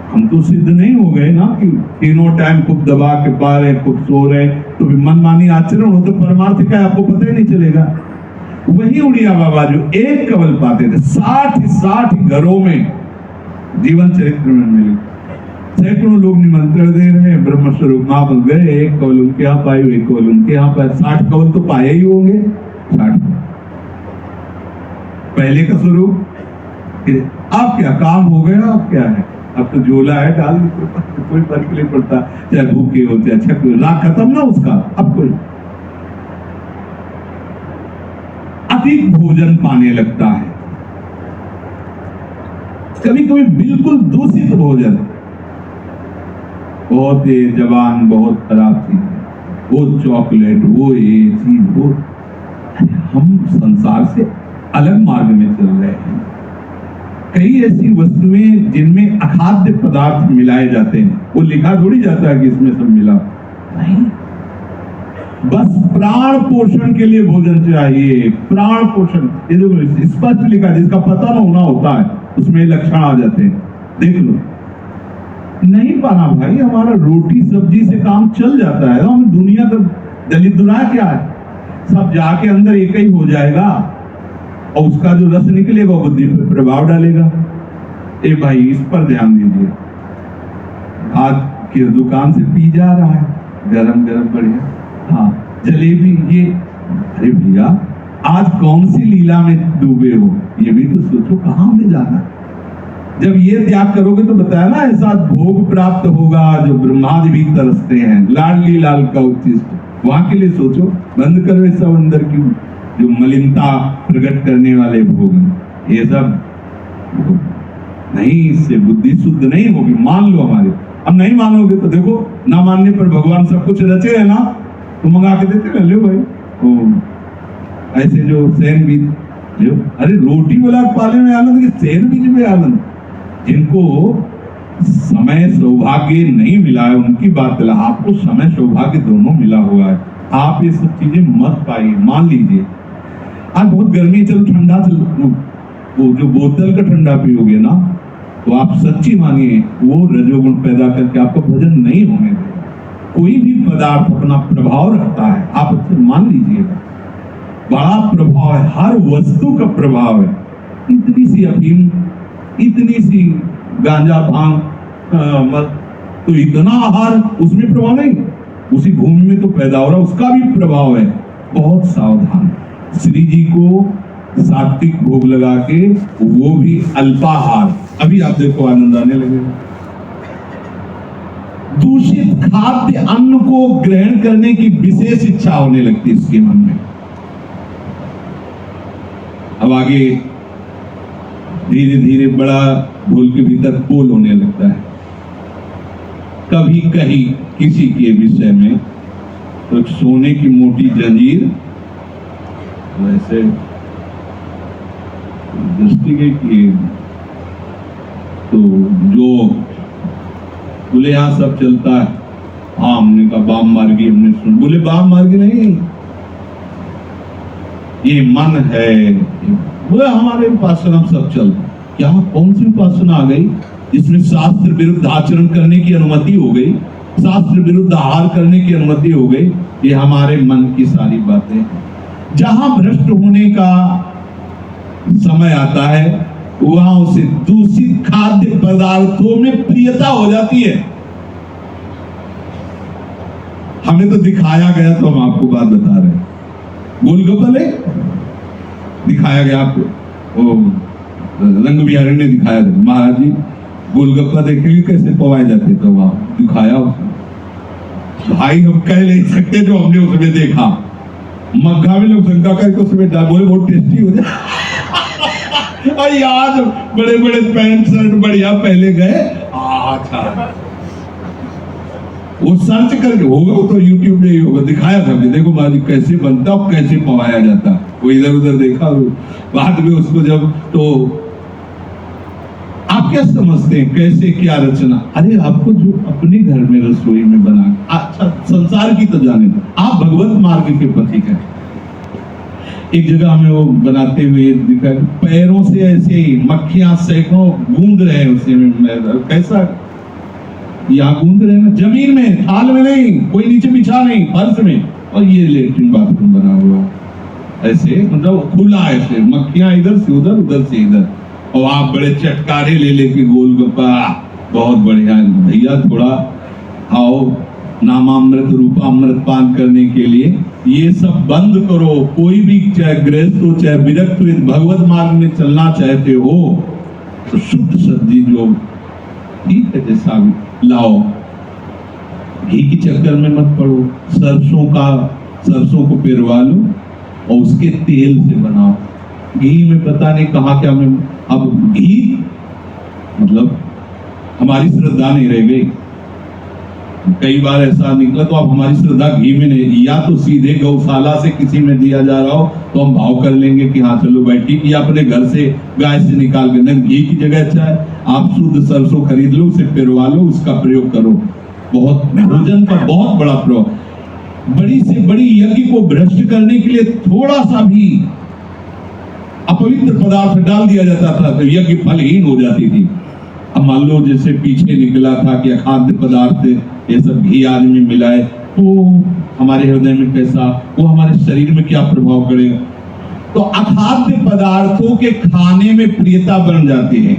हम तो सिद्ध नहीं हो गए ना कि तीनों टाइम खूब दबा के पा रहे, खूब सो रहे, तो मनमानी आचरण हो तो परमार्थ का आपको पता ही नहीं चलेगा। वही उड़िया बाबा जो एक कवल पाते थे, 60 घरों में जीवन चरित्र में मिले। सैकड़ों लोग निमंत्रण दे रहे हैं, ब्रह्म स्वरूप महाप्रभु गए, एक कवल उनके यहाँ पाए, एक कवल उनके यहाँ पाए, 60 कवल तो पाए ही होंगे। 60 पहले का स्वरूप, अब क्या काम हो गया, अब क्या है, अब तो झोला है, डाल कोई फर्क नहीं पड़ता, चाहे भूखे हो चाहे छक, राग खत्म ना उसका। अब कोई अधिक भोजन पाने लगता है, कभी कभी बिल्कुल दूषित भोजन। बहुत जबान बहुत खराब थी, वो चॉकलेट, वो ये चीज, वो। हम संसार से अलग मार्ग में चल रहे हैं। कई ऐसी वस्तुएं जिनमें अखाद्य पदार्थ मिलाए जाते हैं, वो लिखा थोड़ी जाता है कि इसमें सब मिला नहीं। बस प्राण पोषण के लिए भोजन चाहिए, प्राण पोषण। ये जो स्पष्ट लिखा, जिसका पता न होना होता है, उसमें लक्षण आ जाते हैं, देख लो। नहीं पाना भाई, हमारा रोटी सब्जी से काम चल जाता है। हम दुनिया का दलित दुनिया क्या है, सब जाके अंदर एक ही हो जाएगा और उसका जो रस निकलेगा बुद्धि पर प्रभाव डालेगा। ए भाई, इस पर ध्यान दीजिए। आज की दुकान से पी जा रहा है, गरम गरम बढ़िया, हाँ जलेबी ये, अरे भैया आज कौन सी लीला में डूबे हो, ये भी तो सोचो कहाँ में जाना। जब ये त्याग करोगे तो बताया ना ऐसा भोग प्राप्त होगा जो ब्रह्मादि भी तरसते हैं, लाडली लाल का उच्चिष्ट, वहां के लिए सोचो। बंद करो ये सब अंदर की जो मलिनता प्रकट करने वाले भोग, ये सब नहीं, इससे बुद्धि शुद्ध नहीं होगी। मान लो हमारे, अब नहीं मानोगे तो देखो, ना मानने पर भगवान सब कुछ रचे है ना, तो मंगा के देते ना, लो भाई ओ, ऐसे जो सैन भी लो, अरे रोटी वाला पाले में आनंद के सैन बीज में आनंद। जिनको समय सौभाग्य नहीं मिला है उनकी बात है, आपको समय सौभाग्य दोनों मिला हुआ है, आप ये सब चीजें मत पाइए। मान लीजिए आज बहुत गर्मी, चलो ठंडा, चलो वो जो बोतल का ठंडा पियोगे ना, तो आप सच्ची मानिए वो रजोगुण पैदा करके आपको भजन नहीं होने देगा। कोई भी पदार्थ अपना प्रभाव रखता है, आप अच्छे मान लीजिएगा, बड़ा प्रभाव है, हर वस्तु का प्रभाव है। इतनी सी अफीम, इतनी सी गांजा भांग तो इतना आहार, उसमें प्रभाव नहीं, उसी भूमि में तो पैदा हो रहा, उसका भी प्रभाव है। बहुत सावधान। श्री जी को सात्विक भोग लगा के, वो भी अल्पाहार, अभी आप देखो आनंद आने लगेगा। दूषित खाद्य अन्न को ग्रहण करने की विशेष इच्छा होने लगती है इसके मन में। अब आगे धीरे धीरे बड़ा भूल के भीतर पोल होने लगता है। कभी कहीं किसी के विषय में तो सोने की मोटी जंजीर वैसे दृष्टि गई कि तो जो बोले यहाँ सब चलता है, हाँ हमने कहा बाम मार्गी, हमने सुन, बोले बाम मार्गी नहीं, ये मन है, वो हमारे उपासना सब चलता। क्या कौन सी उपासना आ गई जिसमें शास्त्र विरुद्ध आचरण करने की अनुमति हो गई, शास्त्र विरुद्ध आहार करने की अनुमति हो गई? ये हमारे मन की सारी बातें। जहां भ्रष्ट होने का समय आता है वहां उसे दूषित खाद्य पदार्थों में प्रियता हो जाती है। हमें तो दिखाया गया, तो हम आपको बात बता रहे हैं। गोलगप्पे दिखाया गया आपको, वो रंग बिहारी ने दिखाया था, महाराज जी गोलगप्पा देखेंगे कैसे पवाए जाते, तो वहां दिखाया उसने। भाई हम कह नहीं सकते जो हमने उसमें देखा, मक्खा में लोग शंका करके उसमें डाल, बोले बहुत टेस्टी हो जाए। आज बड़े बड़े पैंट शर्ट बढ़िया पहले गए, अच्छा वो सर्च करके होगा, वो तो यूट्यूब में ही होगा, दिखाया था कि देखो महाराज कैसे बनता और कैसे पवाया जाता। वो इधर उधर देखा, बाद में उसको जब, तो आप क्या समझते हैं कैसे क्या रचना? अरे आपको जो अपने घर में रसोई में बना, अच्छा संसार की तो जाने दो, आप भगवत मार्ग के पथिक हैं। एक जगह हमें वो बनाते हुए दिखा, पैरों से ऐसे ही मक्खियां सैकड़ों गूंद रहे हैं उसे में, कैसा यहाँ गूंद रहे हैं जमीन में, थाल में नहीं, कोई नीचे बिछा नहीं, फर्श में, और ये लेटरिन बाथरूम बना हुआ ऐसे, मतलब खुला ऐसे, मक्खियां इधर से उधर, उधर से इधर, और आप बड़े चटकारे ले लेके गोलगप्पा, बहुत बढ़िया भैया, थोड़ा आओ नामामृत रूपामृत पान करने के लिए। ये सब बंद करो। कोई भी चाहे गृहस्थ हो चाहे विरक्त हो, भगवत मार्ग में चलना चाहते हो तो शुद्ध सब्जी जो ठीक है जैसा लाओ, घी के चक्कर में मत पड़ो, सरसों को पिरवा लो और उसके तेल से बनाओ। घी में पता नहीं कहाँ क्या में, अब घी मतलब हमारी श्रद्धा नहीं रह गई। कई बार ऐसा निकला तो अब हमारी श्रद्धा घी में नहीं, या तो सीधे गौशाला से किसी में दिया जा रहा हो तो हम भाव कर लेंगे कि हाँ चलो भाई ठीक, या अपने घर से गाय से निकाल के, नहीं घी की जगह अच्छा है आप शुद्ध सरसों खरीद लो, उसे पिरवा लो, उसका प्रयोग करो। बहुत भोजन का बहुत बड़ा प्रयोग। बड़ी से बड़ी यज्ञ को भ्रष्ट करने के लिए थोड़ा सा भी अपवित्र पदार्थ डाल दिया जाता था तो यज्ञ फलहीन हो जाती थी। अब मान लो जैसे पीछे निकला था कि अखाद्य पदार्थ ये सब घी आदि में मिलाए तो हमारे हृदय में कैसा, वो हमारे शरीर में क्या प्रभाव करेगा। तो अखाद्य पदार्थों के खाने में प्रियता बन जाती है।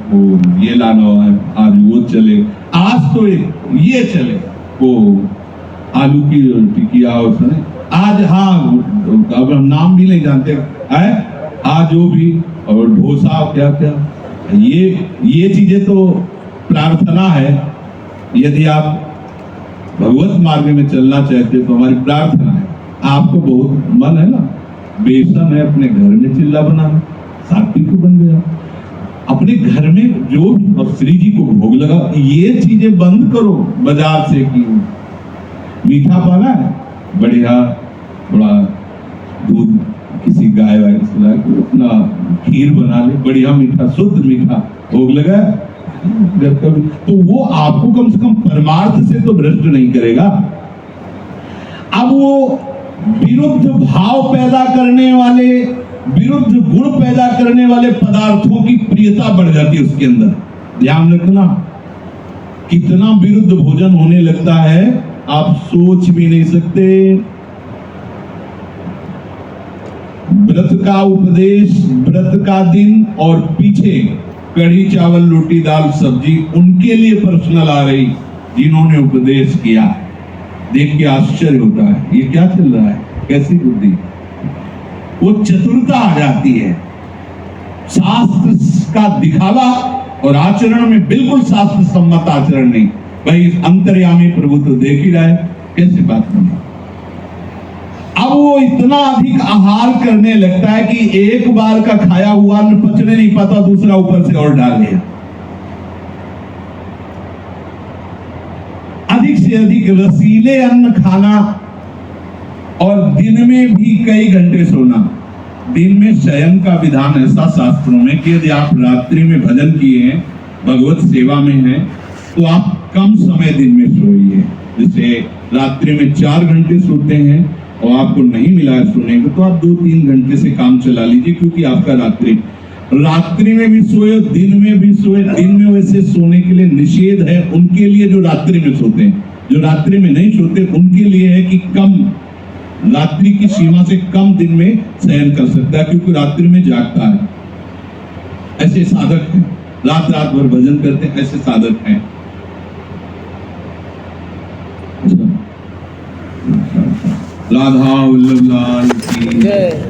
वो ये लाना है, आज वो चले, आज तो ये चले, वो आलू की रोटी किया उसने आज, हाँ अब हम नाम भी नहीं जानते है, आज जो भी, और डोसा क्या क्या, ये चीजें तो प्रार्थना है। यदि आप भगवत मार्ग में चलना चाहते तो हमारी प्रार्थना है, आपको बहुत मन है ना, बेसन है अपने घर में चिल्ला बनाना, सात्विक बन गया अपने घर में जो भी, और श्री जी को भोग लगा। ये चीजें बंद करो बाजार से की। मीठा पाना है बढ़िया, थोड़ा दूध किसी गाय वाय से अपना खीर बना ले, बढ़िया मीठा शुद्ध मीठा भोग लगा घर का, तो वो आपको कम से कम परमार्थ से तो भ्रष्ट नहीं करेगा। अब वो विरुद्ध भाव पैदा करने वाले, विरुद्ध गुण पैदा करने वाले पदार्थों की प्रियता बढ़ जाती है उसके अंदर। ध्यान रखना, कितना विरुद्ध भोजन होने लगता है आप सोच भी नहीं सकते। व्रत का उपदेश, व्रत का दिन, और पीछे कढ़ी चावल रोटी दाल सब्जी, उनके लिए पर्सनल आ रही जिन्होंने उपदेश किया। देख के आश्चर्य होता है, ये क्या चल रहा है, कैसी बुद्धि। वो चतुरता आ जाती है, शास्त्र का दिखावा और आचरण में बिल्कुल शास्त्र सम्मत आचरण नहीं। भाई अंतर्यामी प्रभु तो देख ही रहा है, कैसे बात बना। अब वो इतना अधिक आहार करने लगता है कि एक बार का खाया हुआ अन्न पचने नहीं पाता, दूसरा ऊपर से और डाल दिया। अधिक से अधिक रसीले अन्न खाना, और दिन में भी कई घंटे सोना। दिन में शयन का विधान ऐसा शास्त्रों में कि यदि आप रात्रि में भजन किए हैं, भगवत सेवा में हैं, तो आप कम समय दिन में सोइए। जैसे रात्रि में 4 घंटे सोते हैं और आपको नहीं मिला है सोने को, तो आप 2-3 घंटे से काम चला लीजिए, क्योंकि आपका रात्रि में भी सोए, दिन में भी सोए। दिन में वैसे सोने के लिए निषेध है उनके लिए जो रात्रि में सोते हैं। जो रात्रि में नहीं सोते उनके लिए है कि कम, रात्रि की सीमा से कम दिन में शयन कर सकता है, क्योंकि रात्रि में जागता है। ऐसे साधक हैं, रात भर भजन करते हैं, ऐसे साधक हैं। राधा वल्लभ लाल की जय।